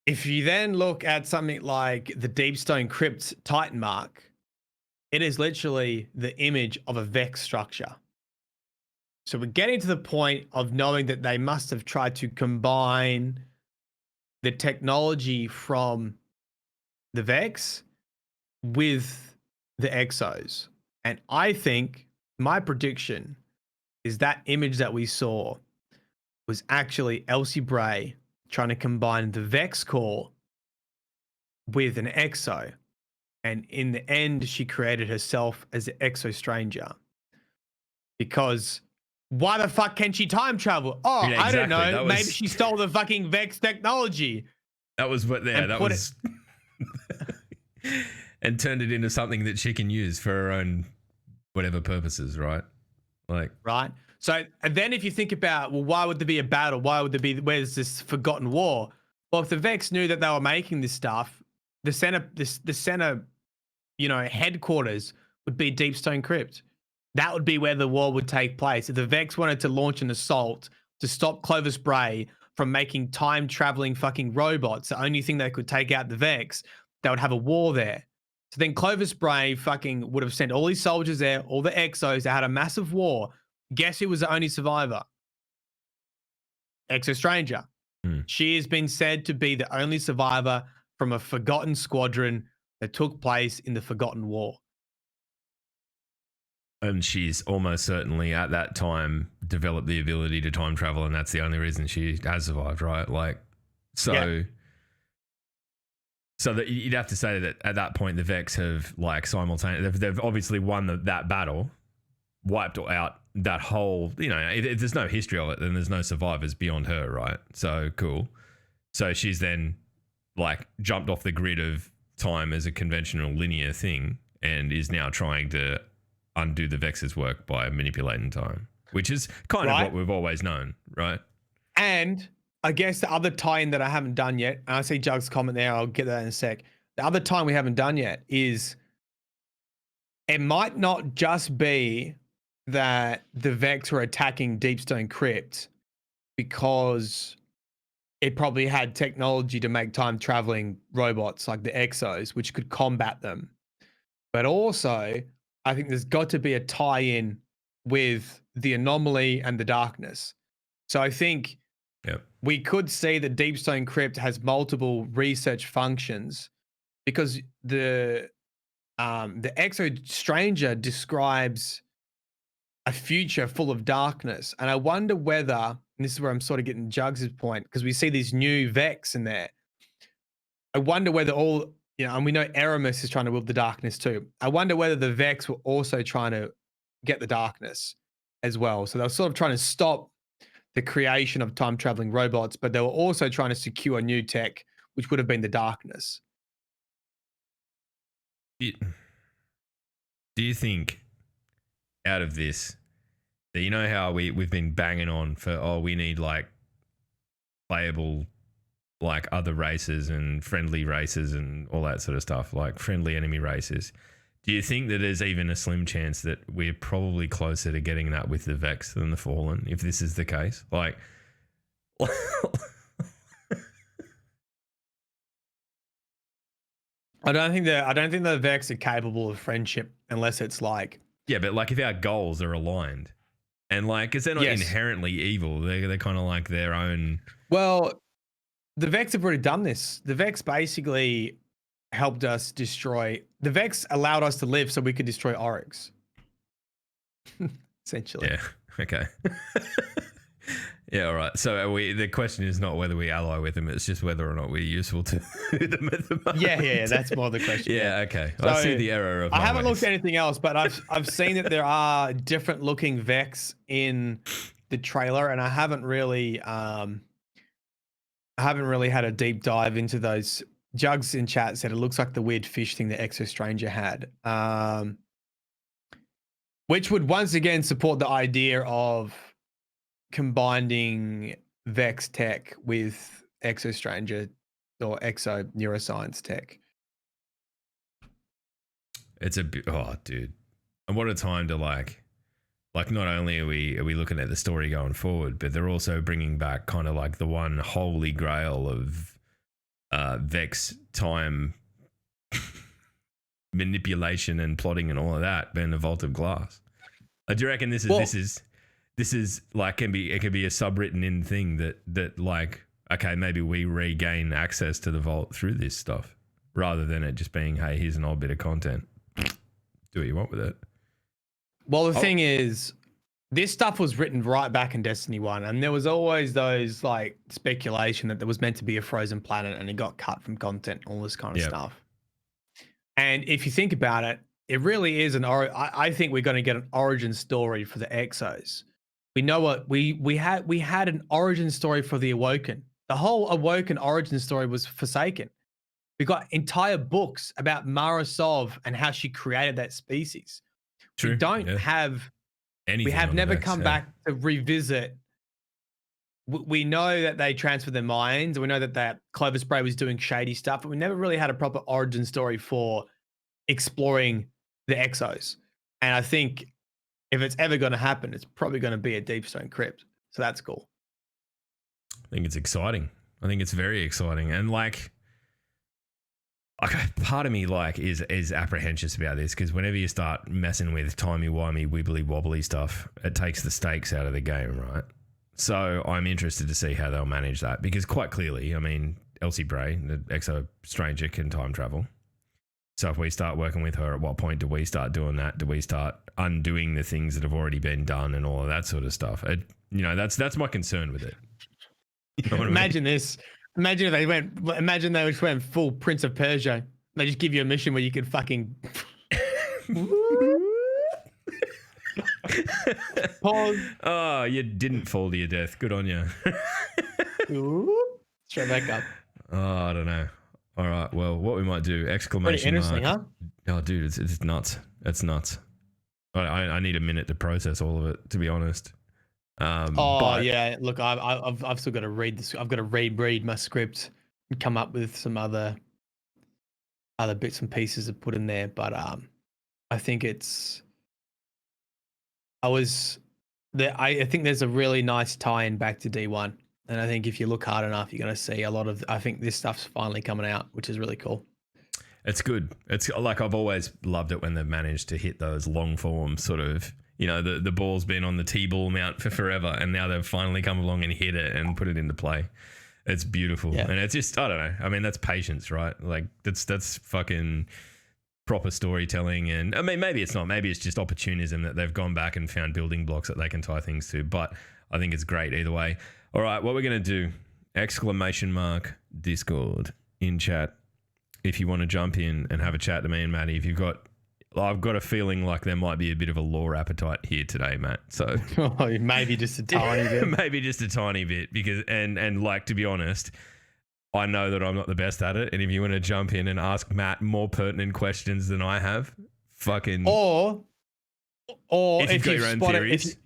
If you then look at something like the Deepstone Crypt Titan mark, it is literally the image of a Vex structure. So we're getting to the point of knowing that they must have tried to combine the technology from the Vex with the Exos. And I think my prediction is that image that we saw was actually Elsie Bray trying to combine the Vex core with an Exo. And in the end, she created herself as the Exo Stranger. Because why the fuck can she time travel? Oh, yeah, exactly. I don't know. Maybe she stole the fucking Vex technology. That was what there. That was and turned it into something that she can use for her own whatever purposes, right? Right. So, and then if you think about, well, why would there be a battle? Why would there be, where's this forgotten war? Well, if the Vex knew that they were making this stuff, the center, headquarters would be Deepstone Crypt. That would be where the war would take place. If the Vex wanted to launch an assault to stop Clover Spray from making time-traveling fucking robots, the only thing that could take out the Vex, they would have a war there. So then Clover Spray fucking would have sent all these soldiers there, all the Exos, they had a massive war. Guess who was the only survivor? Exo Stranger. She has been said to be the only survivor from a forgotten squadron that took place in the Forgotten War. And she's almost certainly at that time developed the ability to time travel, and that's the only reason she has survived, right? So that you'd have to say that at that point the Vex have simultaneously, they've obviously won that battle, wiped out that whole, if there's no history of it, then there's no survivors beyond her, right? So cool. So she's then jumped off the grid of time as a conventional linear thing and is now trying to undo the Vex's work by manipulating time, which is kind of what we've always known, right? And I guess the other tie-in that I haven't done yet, and I see Jug's comment there, I'll get that in a sec. The other tie we haven't done yet is it might not just be that the Vex were attacking Deepstone Crypt because it probably had technology to make time traveling robots like the Exos, which could combat them. But also, I think there's got to be a tie-in with the anomaly and the darkness. So I think we could see that Deepstone Crypt has multiple research functions because the Exo Stranger describes a future full of darkness. And I wonder whether, and this is where I'm sort of getting Jugs' point, because we see these new Vex in there. I wonder whether all, and we know Eramis is trying to wield the darkness too. I wonder whether the Vex were also trying to get the darkness as well. So they were sort of trying to stop the creation of time traveling robots, but they were also trying to secure new tech, which would have been the darkness. Do you think out of this, that you know how we've been banging on for, we need like playable like other races and friendly races and all that sort of stuff, like friendly enemy races. Do you think that there's even a slim chance that we're probably closer to getting that with the Vex than the Fallen, if this is the case? Like, I don't think the Vex are capable of friendship unless it's like, yeah, but like if our goals are aligned, and like, because they're not inherently evil, they're kind of like their own. Well, the Vex have already done this. The Vex basically helped us destroy. The Vex allowed us to live so we could destroy Oryx. Essentially. Yeah. Okay. Yeah. All right. So the question is not whether we ally with them; it's just whether or not we're useful to them at the moment. Yeah. That's more the question. Yeah. Okay. So, I see the error of. I haven't looked at anything else, but I've seen that there are different looking Vex in the trailer, and I haven't really had a deep dive into those. Jugs in chat said it looks like the weird fish thing the Exo Stranger had, which would once again support the idea of combining Vex tech with Exo Stranger or Exo neuroscience tech. It's a bit, dude, and what a time to like not only are we looking at the story going forward, but they're also bringing back kind of like the one holy grail of Vex time manipulation and plotting and all of that, being the Vault of Glass. Do you reckon this is like it can be a subwritten in thing that like, okay, maybe we regain access to the vault through this stuff rather than it just being, hey, here's an old bit of content, do what you want with it. Well, the thing is, this stuff was written right back in Destiny 1, and there was always those like speculation that there was meant to be a frozen planet and it got cut from content, all this kind of stuff. And if you think about it, it really is I think we're going to get an origin story for the Exos. We know what we had an origin story for the Awoken. The whole Awoken origin story was Forsaken. We got entire books about Mara Sov and how she created that species. True. We don't have anything. We have never come back to revisit. We know that they transferred their minds. We know that Clover Spray was doing shady stuff, but we never really had a proper origin story for exploring the Exos. And I think if it's ever going to happen, it's probably going to be a Deepstone Crypt. So that's cool. I think it's exciting. I think it's very exciting. And like, okay, part of me like is apprehensive about this because whenever you start messing with timey-wimey, wibbly-wobbly stuff, it takes the stakes out of the game, right? So I'm interested to see how they'll manage that because quite clearly, I mean, Elsie Bray, the Exo Stranger, can time travel. So if we start working with her, at what point do we start doing that? Do we start undoing the things that have already been done and all of that sort of stuff? That's my concern with it. You know what Imagine this. Imagine if they just went full Prince of Persia. They just give you a mission where you could fucking pause. Oh, you didn't fall to your death. Good on you. Straight back up. Oh, I don't know. All right. Well, what we might do, Pretty exclamation interesting, mark. huh? Oh, dude, it's nuts. It's nuts. I need a minute to process all of it, to be honest. Oh But yeah, look, I've still got to read this. I've got to reread my script and come up with some other bits and pieces to put in there. But I think it's I think there's a really nice tie-in back to D1, and I think if you look hard enough, you're going to see a lot of. I think this stuff's finally coming out, which is really cool. it's good. It's like I've always loved it when they've managed to hit those long form sort of, you know, the ball's been on the T-ball mount for forever, and now they've finally come along and hit it and put it into play. It's beautiful. Yeah. And it's just, I don't know. I mean, that's patience, right? Like that's fucking proper storytelling. And I mean, maybe it's not. Maybe it's just opportunism that they've gone back and found building blocks that they can tie things to. But I think it's great either way. All right, what we're going to do, exclamation mark Discord in chat. If you want to jump in and have a chat to me and Matty, I've got a feeling like there might be a bit of a lore appetite here today, Matt. So Maybe just a tiny bit. maybe just a tiny bit, because and like, to be honest, I know that I'm not the best at it. And if you want to jump in and ask Matt more pertinent questions than I have, fucking Or if you've got your own spotted- theories.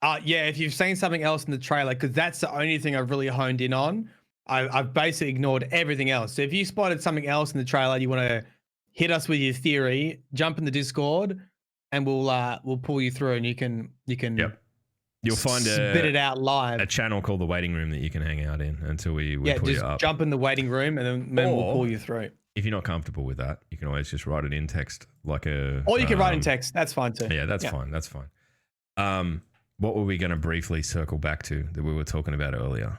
if you've seen something else in the trailer, because that's the only thing I've really honed in on. I've basically ignored everything else. So if you spotted something else in the trailer, you want to hit us with your theory, jump in the Discord, and we'll pull you through, and you can Yep. You'll find spit it out live. a channel called the Waiting Room that you can hang out in until we pull just you up. jump in the waiting room, and then we'll pull you through. If you're not comfortable with that, you can always just write it in text, like a. Or you can write in text. That's fine too. Yeah, that's fine. That's fine. What were we going to briefly circle back to that we were talking about earlier?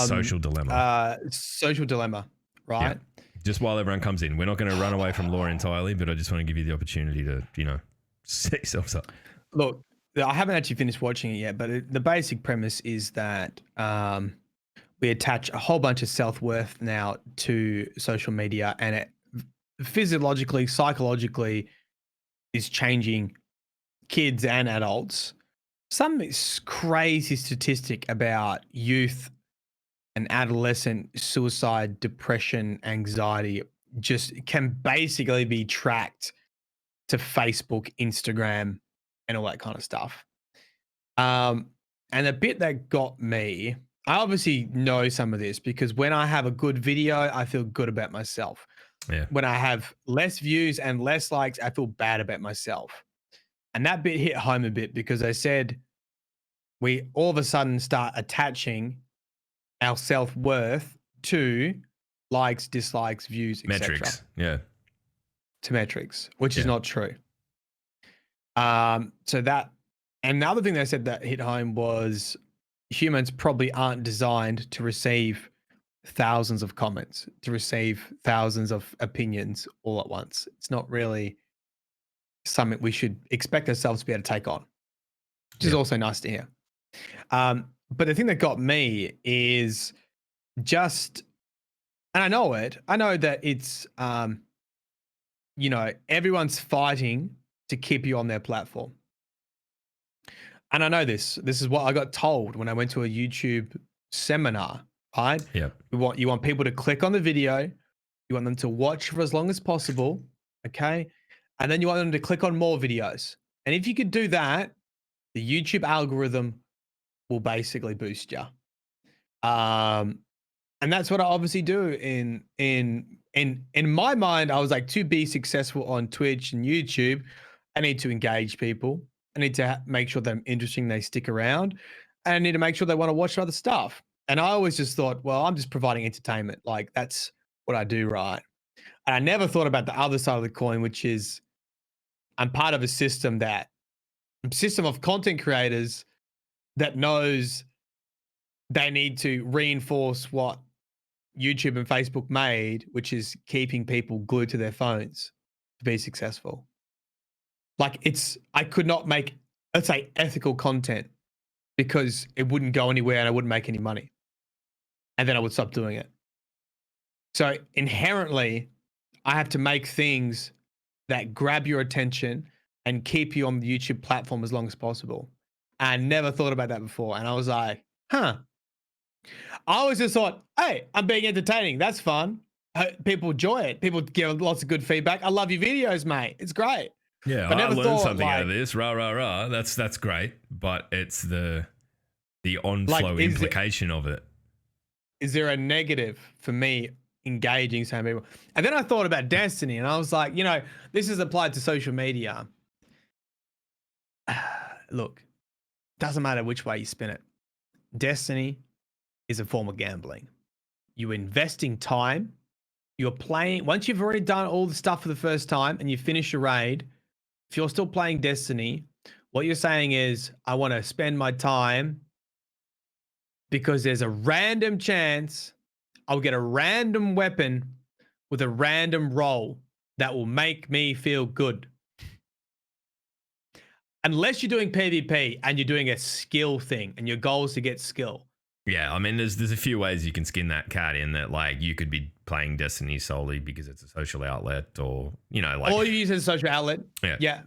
Social dilemma. Social dilemma, right? Yeah. Just while everyone comes in, we're not going to run away from lore entirely, but I just want to give you the opportunity to, set yourselves up. Look, I haven't actually finished watching it yet, but the basic premise is that we attach a whole bunch of self-worth now to social media, and it physiologically, psychologically is changing kids and adults. Some crazy statistic about youth and adolescent suicide, depression, anxiety just can basically be tracked to Facebook, Instagram, and all that kind of stuff. And the bit that got me, I obviously know some of this because when I have a good video, I feel good about myself. Yeah. When I have less views and less likes, I feel bad about myself. And that bit hit home a bit because I said we all of a sudden start attaching our self-worth to likes, dislikes, views, etc. Metrics. Yeah. To metrics, which is not true. So that, and the other thing they said that hit home was humans probably aren't designed to receive thousands of comments, to receive thousands of opinions all at once. It's not really something we should expect ourselves to be able to take on, which is also nice to hear. But the thing that got me is just, and I know that it's, everyone's fighting to keep you on their platform. And I know this is what I got told when I went to a YouTube seminar, right? Yeah. You want people to click on the video. You want them to watch for as long as possible. Okay. And then you want them to click on more videos. And if you could do that, the YouTube algorithm will basically boost you. And that's what I obviously do in my mind. I was like, to be successful on Twitch and YouTube, I need to engage people. I need to make sure that I'm interesting, they stick around. And I need to make sure they want to watch other stuff. And I always just thought, well, I'm just providing entertainment. Like, that's what I do, right? And I never thought about the other side of the coin, which is I'm part of a system of content creators that knows they need to reinforce what YouTube and Facebook made, which is keeping people glued to their phones to be successful. Like, I could not make, let's say, ethical content because it wouldn't go anywhere and I wouldn't make any money. And then I would stop doing it. So inherently, I have to make things that grab your attention and keep you on the YouTube platform as long as possible. I never thought about that before. And I was like, I always just thought, hey, I'm being entertaining. That's fun. people enjoy it. People give lots of good feedback. I love your videos, mate. It's great. Yeah, I learned something out of this. Rah rah rah. That's great, but it's the on-flow implication of it. Is there a negative for me engaging so many people? And then I thought about Destiny, and I was like, this is applied to social media. Look, doesn't matter which way you spin it. Destiny is a form of gambling. You're investing time. You're playing. Once you've already done all the stuff for the first time and you finish your raid, if you're still playing Destiny, what you're saying is, I want to spend my time because there's a random chance I'll get a random weapon with a random roll that will make me feel good. Unless you're doing PvP and you're doing a skill thing and your goal is to get skill. Yeah, I mean, there's a few ways you can skin that cat in that, like, you could be playing Destiny solely because it's a social outlet, or, or you use it as a social outlet. Yeah.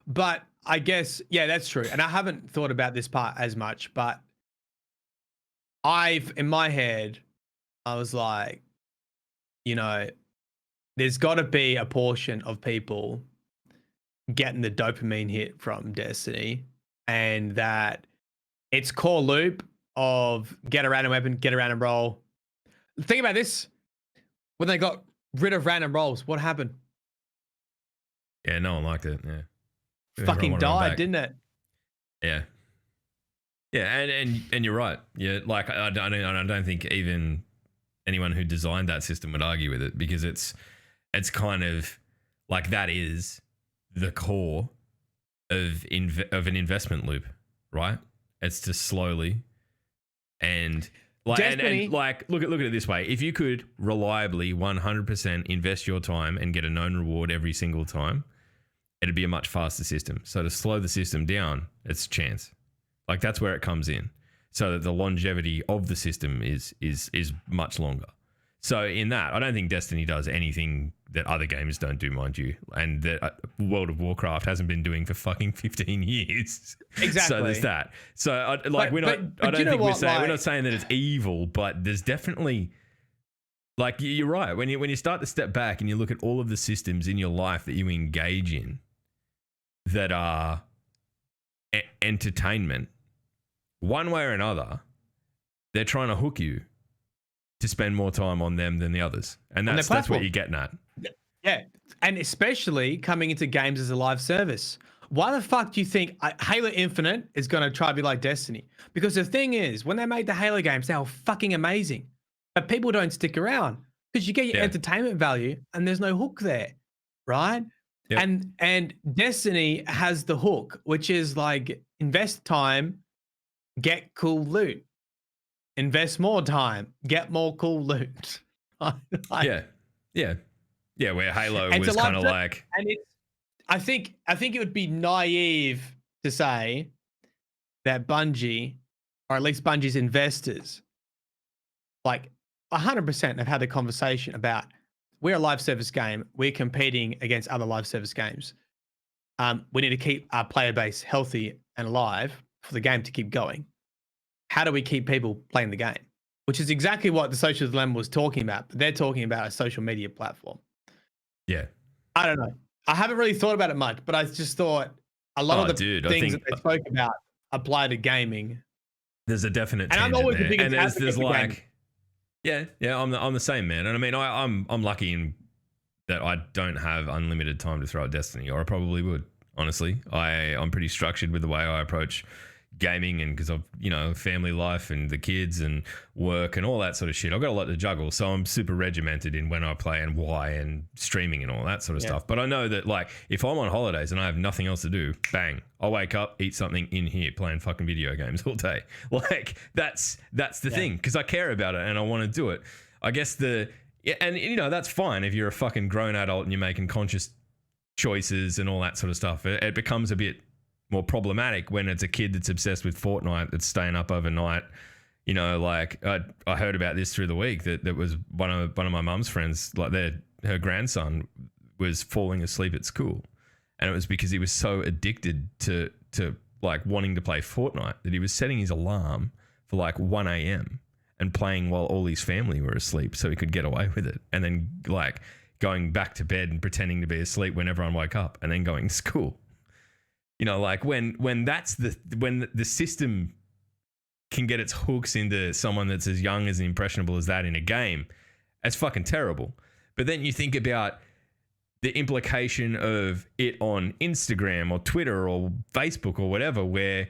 But I guess, that's true. And I haven't thought about this part as much, but in my head, I was like, there's got to be a portion of people getting the dopamine hit from Destiny, and that its core loop of get a random weapon, get a random roll. Think about this. When they got rid of random rolls, what happened? Yeah, no one liked it. Yeah. Fucking died, didn't it? Yeah. Yeah, and you're right. Yeah, like I don't think even anyone who designed that system would argue with it, because it's kind of like that is the core of an investment loop, right? It's to slowly and look at it this way. If you could reliably 100% invest your time and get a known reward every single time, it'd be a much faster system. So to slow the system down, it's chance. Like, that's where it comes in, so that the longevity of the system is much longer. So in that, I don't think Destiny does anything that other games don't do, mind you, and that World of Warcraft hasn't been doing for fucking 15 years. Exactly. So there's that. So we're not saying that it's evil, but there's definitely, like, you're right. When you start to step back and you look at all of the systems in your life that you engage in that are entertainment, one way or another, they're trying to hook you to spend more time on them than the others. And that's what you're getting at. Yeah. And especially coming into games as a live service. Why the fuck do you think Halo Infinite is going to try to be like Destiny? Because the thing is, when they made the Halo games, they were fucking amazing. But people don't stick around because you get your entertainment value and there's no hook there, right? Yep. And Destiny has the hook, which is like, invest time, get cool loot. Invest more time, get more cool loot. Yeah. Where Halo was kind of like, and I think it would be naive to say that Bungie, or at least Bungie's investors, like 100% have had the conversation about, we're a live service game, we're competing against other live service games. We need to keep our player base healthy and alive for the game to keep going. How do we keep people playing the game? Which is exactly what the Social Dilemma was talking about. They're talking about a social media platform. Yeah. I don't know. I haven't really thought about it much, but I just thought a lot of the things that they spoke about apply to gaming. There's a definite and I'm always the biggest and there's like, gaming. Yeah, I'm the same, man. And I mean, I'm lucky in that I don't have unlimited time to throw at Destiny, or I probably would. Honestly, I'm pretty structured with the way I approach gaming, and because of family life and the kids and work and all that sort of shit, I've got a lot to juggle, so I'm super regimented in when I play and why, and streaming and all that sort of stuff. But I know that, like, if I'm on holidays and I have nothing else to do, bang, I'll wake up, eat something in here, playing fucking video games all day. Like, that's the thing, because I care about it and I want to do it. I guess that's fine if you're a fucking grown adult and you're making conscious choices and all that sort of stuff. It becomes a bit more problematic when it's a kid that's obsessed with Fortnite, that's staying up overnight. Like, I heard about this through the week that was one of my mum's friends, like her grandson was falling asleep at school, and it was because he was so addicted to like wanting to play Fortnite that he was setting his alarm for like 1 a.m. and playing while all his family were asleep so he could get away with it. And then like going back to bed and pretending to be asleep when everyone woke up and then going to school. You know, like when the system can get its hooks into someone that's as young as impressionable as that in a game, that's fucking terrible. But then you think about the implication of it on Instagram or Twitter or Facebook or whatever, where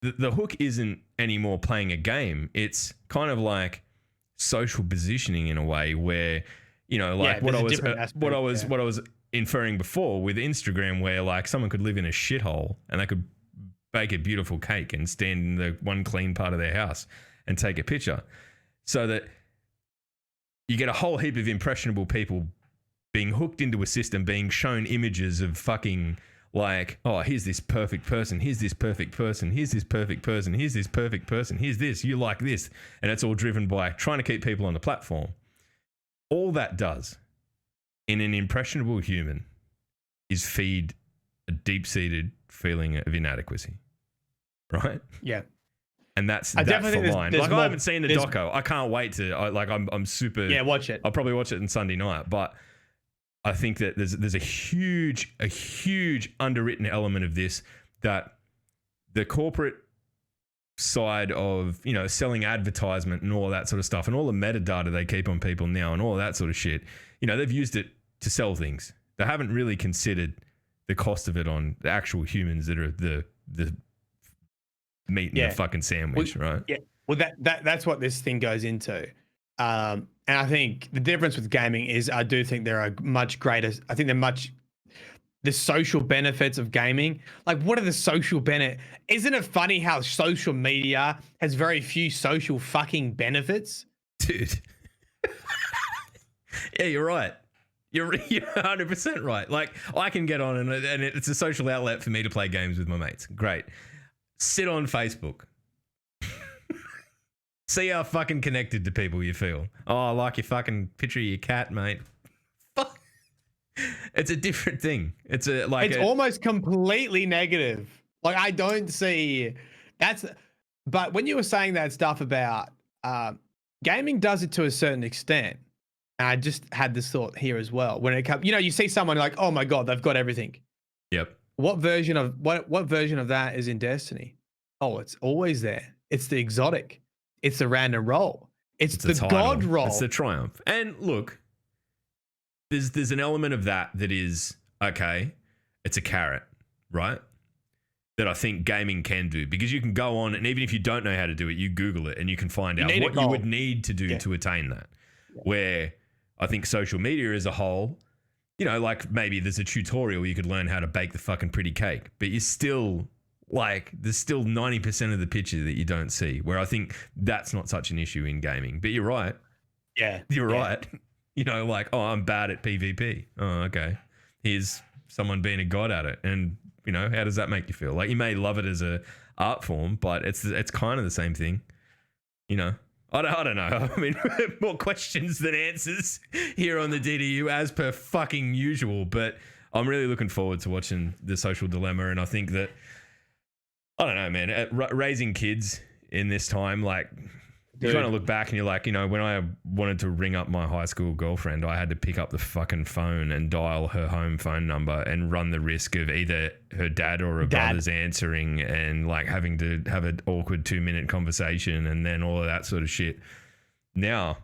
the hook isn't anymore playing a game. It's kind of like social positioning in a way where, you know, like what I was inferring before with Instagram, where like someone could live in a shithole and they could bake a beautiful cake and stand in the one clean part of their house and take a picture, so that you get a whole heap of impressionable people being hooked into a system, being shown images of fucking like, oh, here's this perfect person, here's this perfect person, here's this perfect person, here's this perfect person, here's this, you like this. And it's all driven by trying to keep people on the platform. All that does in an impressionable human is feed a deep-seated feeling of inadequacy, right? Yeah. And that's the line. Like, I haven't seen the doco. I can't wait to. I'm super. Yeah, watch it. I'll probably watch it on Sunday night. But I think that there's a huge underwritten element of this, that the corporate side of, you know, selling advertisement and all that sort of stuff, and all the metadata they keep on people now and all that sort of shit, you know, they've used it to sell things. They haven't really considered the cost of it on the actual humans that are the meat in the fucking sandwich, right? Yeah. Well, that's what this thing goes into. And I think the difference with gaming is I do think there are much greater, the social benefits of gaming. Like, what are the social benefits? Isn't it funny how social media has very few social fucking benefits? Dude. Yeah, you're right. You're 100% right. Like, I can get on and it's a social outlet for me to play games with my mates. Great. Sit on Facebook. See how fucking connected to people you feel. Oh, I like your fucking picture of your cat, mate. Fuck. It's a different thing. It's almost completely negative. Like, I don't see that's. But when you were saying that stuff about gaming, does it to a certain extent. And I just had this thought here as well. When it comes, you know, you see someone like, oh my god, they've got everything. Yep. What version of that is in Destiny? Oh, it's always there. It's the exotic. It's the random roll. It's the god roll. It's the triumph. And look, there's an element of that is, okay, it's a carrot, right? That I think gaming can do, because you can go on and even if you don't know how to do it, you Google it and you can find out what you would need to do to attain that. Yeah. Where I think social media as a whole, you know, like maybe there's a tutorial you could learn how to bake the fucking pretty cake, but you're still like, there's still 90% of the picture that you don't see, where I think that's not such an issue in gaming. But you're right. Yeah. You're right. You know, like, oh, I'm bad at PvP. Oh, okay. Here's someone being a god at it. And, you know, how does that make you feel? Like, you may love it as a art form, but it's kind of the same thing, you know? I don't know. I mean, more questions than answers here on the DDU as per fucking usual. But I'm really looking forward to watching The Social Dilemma. And I think that, I don't know, man, raising kids in this time, like, you kind of look back and you're like, you know, when I wanted to ring up my high school girlfriend, I had to pick up the fucking phone and dial her home phone number and run the risk of either her dad or her brother's answering and like having to have an awkward 2-minute conversation and then all of that sort of shit. Now,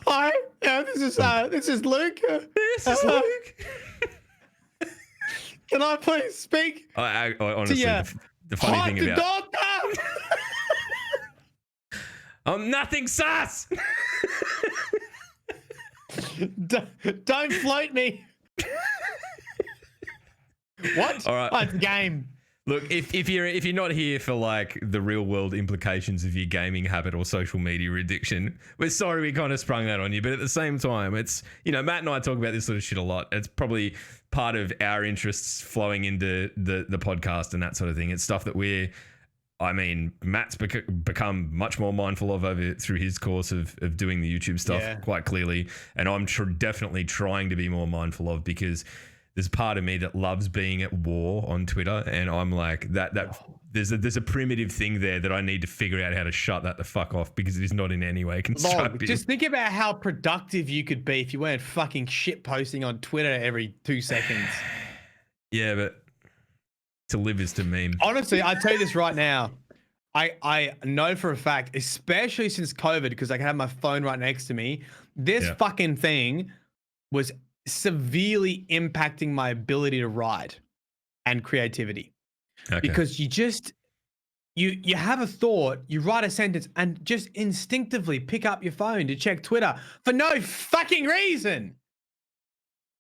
hi, this is Luke. This is Luke. Can I please speak? I honestly, the funny thing about I'm nothing sus. Don't float me. What? All right. Oh, it's a game. Look, if you're not here for like the real world implications of your gaming habit or social media addiction, we're sorry we kind of sprung that on you. But at the same time, it's, you know, Matt and I talk about this sort of shit a lot. It's probably part of our interests flowing into the podcast and that sort of thing. It's stuff that Matt's become much more mindful of through his course of doing the YouTube stuff quite clearly. And I'm definitely trying to be more mindful of, because there's a part of me that loves being at war on Twitter, and I'm like that there's a primitive thing there that I need to figure out how to shut that the fuck off, because it is not in any way constructive. Just think about how productive you could be if you weren't fucking shit posting on Twitter every 2 seconds. Yeah, but to live is to meme. Honestly, I tell you this right now. I know for a fact, especially since COVID, because I can have my phone right next to me, this fucking thing was severely impacting my ability to write and creativity. Okay. Because you have a thought, you write a sentence, and just instinctively pick up your phone to check Twitter for no fucking reason.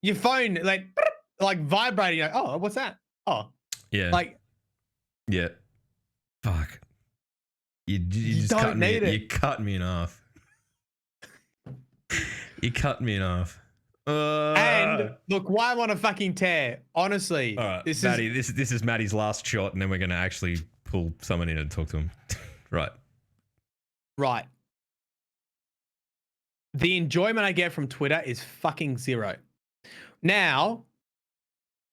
Your phone like vibrating. Like, oh, what's that? Oh, yeah. Like, yeah. Fuck. You just don't need it. You cut me in half. You cut me in half. And look, why I'm on a fucking tear. Honestly, all right, this is Matty's last shot, and then we're going to actually pull someone in and talk to him. Right. The enjoyment I get from Twitter is fucking zero. Now,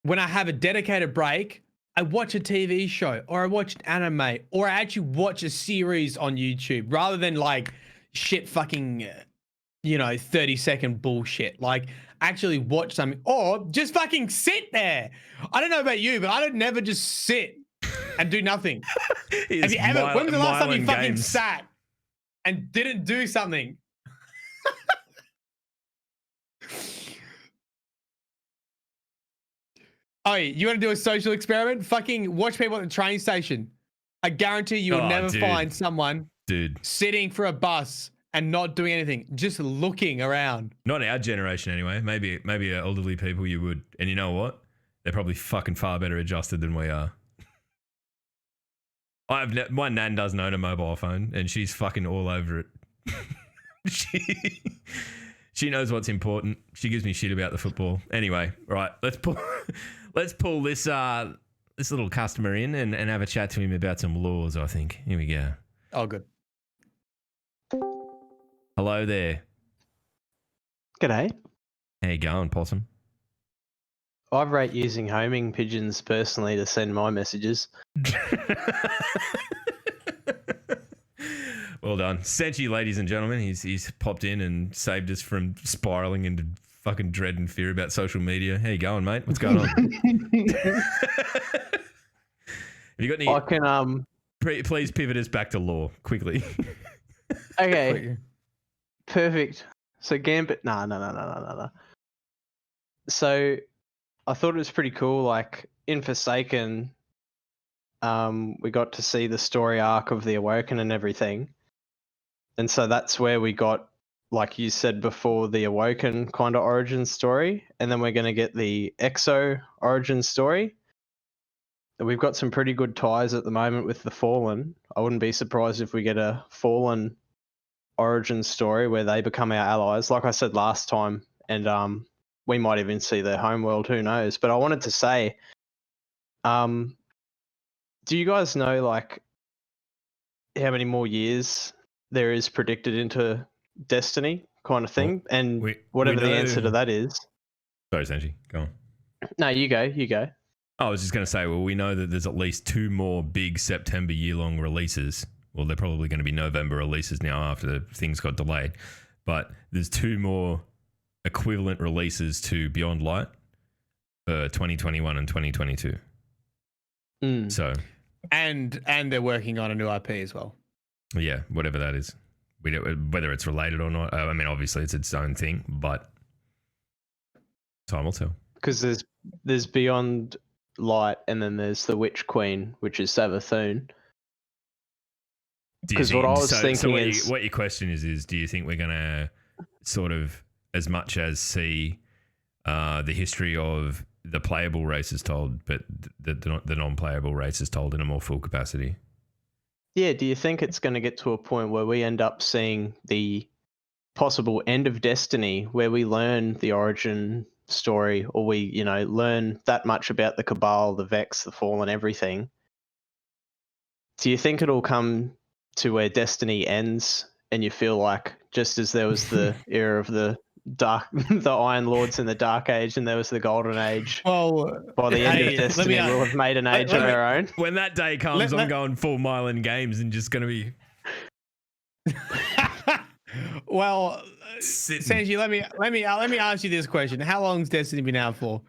when I have a dedicated break, I watch a TV show, or I watch an anime, or I actually watch a series on YouTube, rather than like shit fucking, 30-second bullshit. Like, actually watch something, or just fucking sit there. I don't know about you, but I don't never just sit and do nothing. Have you ever? When was the last time you fucking sat and didn't do something? Oh, you want to do a social experiment? Fucking watch people at the train station. I guarantee you will never find someone sitting for a bus and not doing anything, just looking around. Not our generation anyway. Maybe elderly people you would. And you know what? They're probably fucking far better adjusted than we are. My nan doesn't own a mobile phone, and she's fucking all over it. She knows what's important. She gives me shit about the football. Anyway, right, let's pull this little customer in and have a chat to him about some laws, I think. Here we go. Oh, good. Hello there. G'day. How you going, Possum? I rate using homing pigeons personally to send my messages. Well done. Senchi, ladies and gentlemen. He's popped in and saved us from spiraling into fucking dread and fear about social media. How you going, mate? What's going on? Have you got any... I can... Please pivot us back to law, quickly. Okay. Perfect. So Gambit... No. So I thought it was pretty cool. Like, in Forsaken, we got to see the story arc of the Awoken and everything. And so that's where we got, like you said before, the Awoken kind of origin story. And then we're going to get the Exo origin story. We've got some pretty good ties at the moment with the Fallen. I wouldn't be surprised if we get a Fallen origin story where they become our allies, like I said last time. And we might even see their homeworld, who knows. But I wanted to say, do you guys know, like, how many more years there is predicted into Destiny kind of thing? And whatever the answer to that is. Sorry, Senji, go on. No, you go. I was just going to say, well, we know that there's at least 2 more big September year-long releases. Well, they're probably going to be November releases now after things got delayed. But there's 2 more equivalent releases to Beyond Light for 2021 and 2022. So, and they're working on a new IP as well. Yeah, whatever that is. We don't, whether it's related or not. I mean, obviously it's its own thing, but time will tell. Because there's Beyond Light, and then there's the Witch Queen, which is Savathun. Because what I was thinking is... What your question is do you think we're going to sort of, as much as see the history of the playable races told, but the non-playable races told in a more full capacity? Yeah, do you think it's going to get to a point where we end up seeing the possible end of Destiny, where we learn the origin story, or we, learn that much about the Cabal, the Vex, the Fallen, everything? Do you think it'll come to where Destiny ends and you feel like, just as there was the era of the the Iron Lords in the Dark Age, and there was the Golden Age. Well, By the end of Destiny, we'll have made an age of our own. When that day comes, I'm going full Mylan Games and just going to be. Well, Sitting. Sanji, let me ask you this question: how long's Destiny been out for?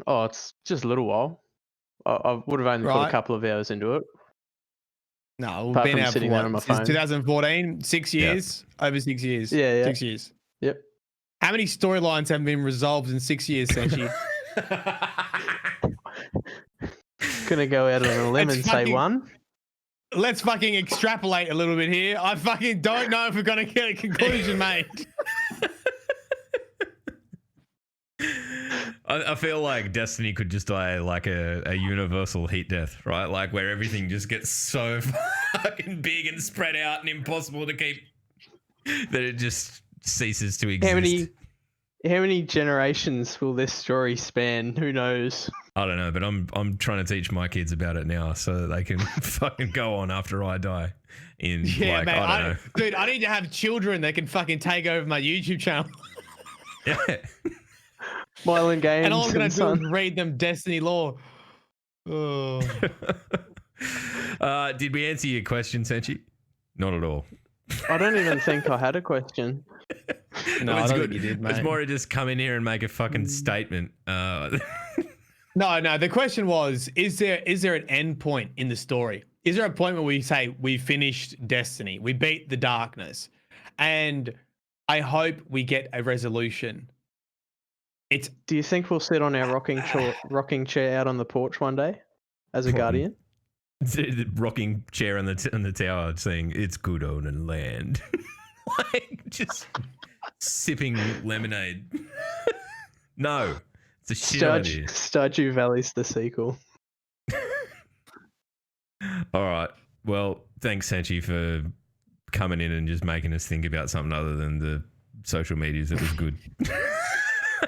Oh, it's just a little while. I would have only put a couple of hours into it. No, we've Apart been from out for sitting down on my what? Since phone. 2014, 6 years, over 6 years. Yeah. 6 years. Yep. How many storylines have been resolved in 6 years, Sanji? Gonna go out on a limb and say one. Let's fucking extrapolate a little bit here. I fucking don't know if we're gonna get a conclusion made. I feel like Destiny could just die like a universal heat death, right? Like where everything just gets so fucking big and spread out and impossible to keep that it just ceases to exist. How many generations will this story span? Who knows? I don't know, but I'm trying to teach my kids about it now so that they can fucking go on after I die. I don't know. Dude, I need to have children that can fucking take over my YouTube channel. Yeah. Mylan Games. And all I'm going to do is read them Destiny lore. Oh. Did we answer your question, Senchi? Not at all. I don't even think I had a question. No, I don't think you did, mate. It's more to just come in here and make a fucking statement. No. The question was: Is there an end point in the story? Is there a point where we say we finished Destiny, we beat the darkness, and I hope we get a resolution? Do you think we'll sit on our rocking chair out on the porch one day as a guardian? The rocking chair on the tower, saying it's good owning land, like just sipping lemonade. No, it's a shit idea. Stardew Valley's the sequel. All right. Well, thanks, Sanchi, for coming in and just making us think about something other than the social medias. It was good.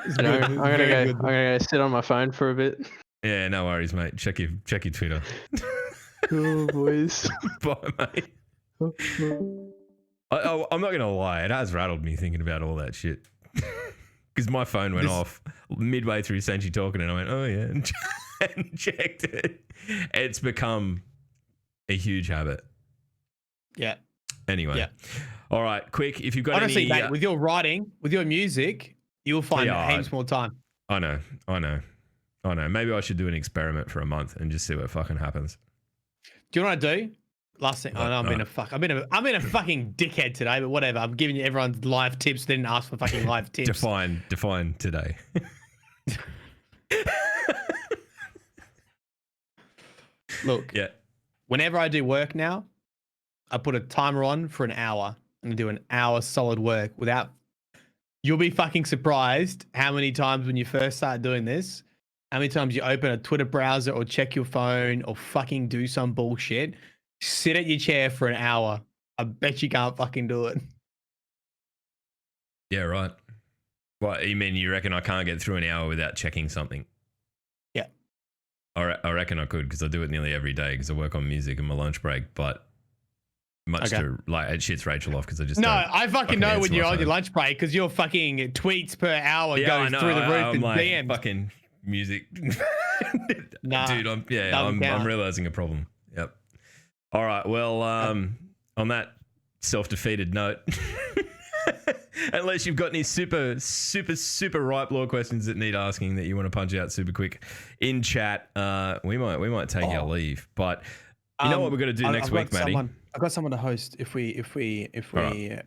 I'm gonna go sit on my phone for a bit. Yeah, no worries, mate. Check your Twitter. Oh, boys. Bye, mate. I'm not gonna lie. It has rattled me thinking about all that shit. Because my phone went off midway through Sanchi talking, and I went, "Oh yeah," and checked it. It's become a huge habit. Yeah. Anyway. Yeah. All right. Quick, if you've got honestly, any... mate, with your writing, with your music, you'll find heaps more time. I know. Maybe I should do an experiment for a month and just see what fucking happens. Do you know what I do? Last thing, I know I've been a fucking dickhead today, but whatever. I'm giving you everyone's live tips. Didn't ask for fucking live tips. Define today. Look, yeah. Whenever I do work now, I put a timer on for an hour and do an hour solid work without. You'll be fucking surprised how many times when you first start doing this, how many times you open a Twitter browser or check your phone or fucking do some bullshit. Sit at your chair for an hour. I bet you can't fucking do it. Yeah, right. What, you reckon I can't get through an hour without checking something? Yeah. I reckon I could because I do it nearly every day because I work on music in my lunch break, but to like it shits Rachel off because I just I fucking know when you're on your lunch break because your fucking tweets per hour goes through the roof and DMs. Fucking music. Nah, dude, I'm realizing a problem. Yep. All right. Well, on that self-defeated note, unless you've got any super ripe law questions that need asking that you want to punch out super quick in chat, we might take our leave. But you know what we're going to do next week, Matty? I've got someone to host if we all right.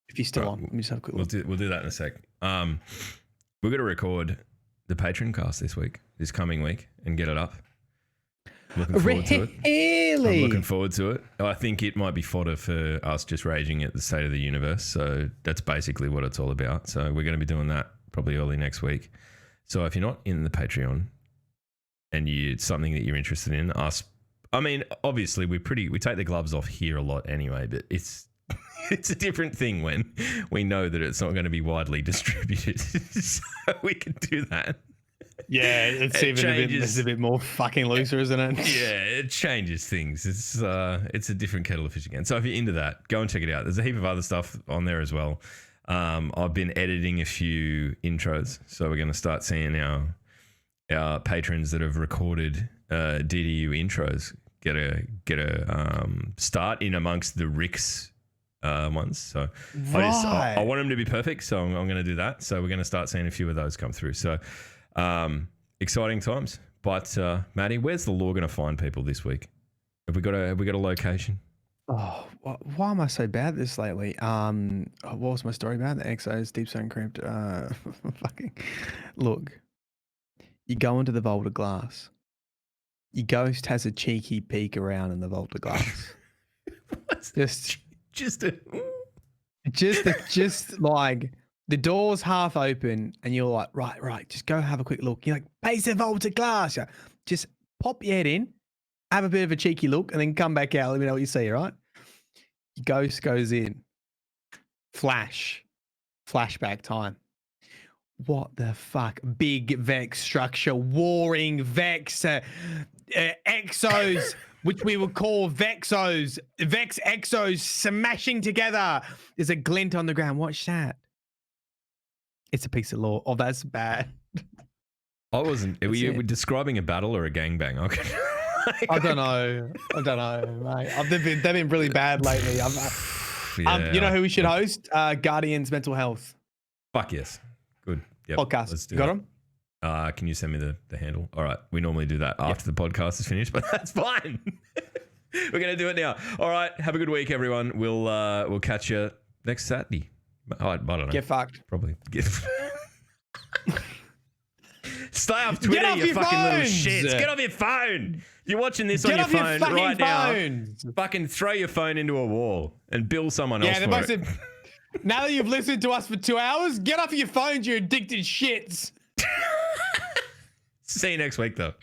If you're still on, let me just have a quick look. We'll do that in a sec. We're going to record the Patreon cast this coming week, and get it up. Looking forward to it. Really? I'm looking forward to it. I think it might be fodder for us just raging at the state of the universe. So that's basically what it's all about. So we're going to be doing that probably early next week. So if you're not in the Patreon and it's something that you're interested in, obviously we take the gloves off here a lot anyway, but it's a different thing when we know that it's not going to be widely distributed. So we can do that. Yeah, it's changes. a bit more fucking looser, isn't it? Yeah, it changes things. It's a different kettle of fish again. So if you're into that, go and check it out. There's a heap of other stuff on there as well. I've been editing a few intros, so we're going to start seeing our patrons that have recorded DDU intros get a start in amongst the Rick's ones. So I want them to be perfect, so I'm going to do that. So we're going to start seeing a few of those come through. So exciting times. But Maddie, where's the law going to find people this week? Have we got a location? Oh, why am I so bad at this lately? What was my story about? The Exos, Deep Zone Crypt. Fucking look. You go into the Vault of Glass. Your ghost has a cheeky peek around in the Vault of Glass. just like the door's half open, and you're like, right, just go have a quick look. You're like, base of Vault of Glass. Yeah. Just pop your head in, have a bit of a cheeky look, and then come back out. Let me know what you see, right? Your ghost goes in. Flashback time. What the fuck? Big Vex structure, warring Vex, Exos, which we would call Vexos, Vex Exos smashing together. There's a glint on the ground. Watch that. It's a piece of lore. Oh, that's bad. I wasn't. Were you describing a battle or a gangbang? Okay. I don't know, mate. They've been really bad lately. You know who we should host? Guardians Mental Health. Fuck yes. Good. Yep. Podcast. Let's do Got that. them? Can you send me the handle? All right. We normally do that after the podcast is finished, but that's fine. We're going to do it now. All right. Have a good week, everyone. We'll catch you next Saturday. I don't know. Get fucked. Probably. Stay off Twitter, you fucking little shits. Get off your phone. You're watching this on your phone right now. Fucking throw your phone into a wall and bill someone else for it. Now that you've listened to us for 2 hours, get off your phones, you addicted shits. See you next week, though.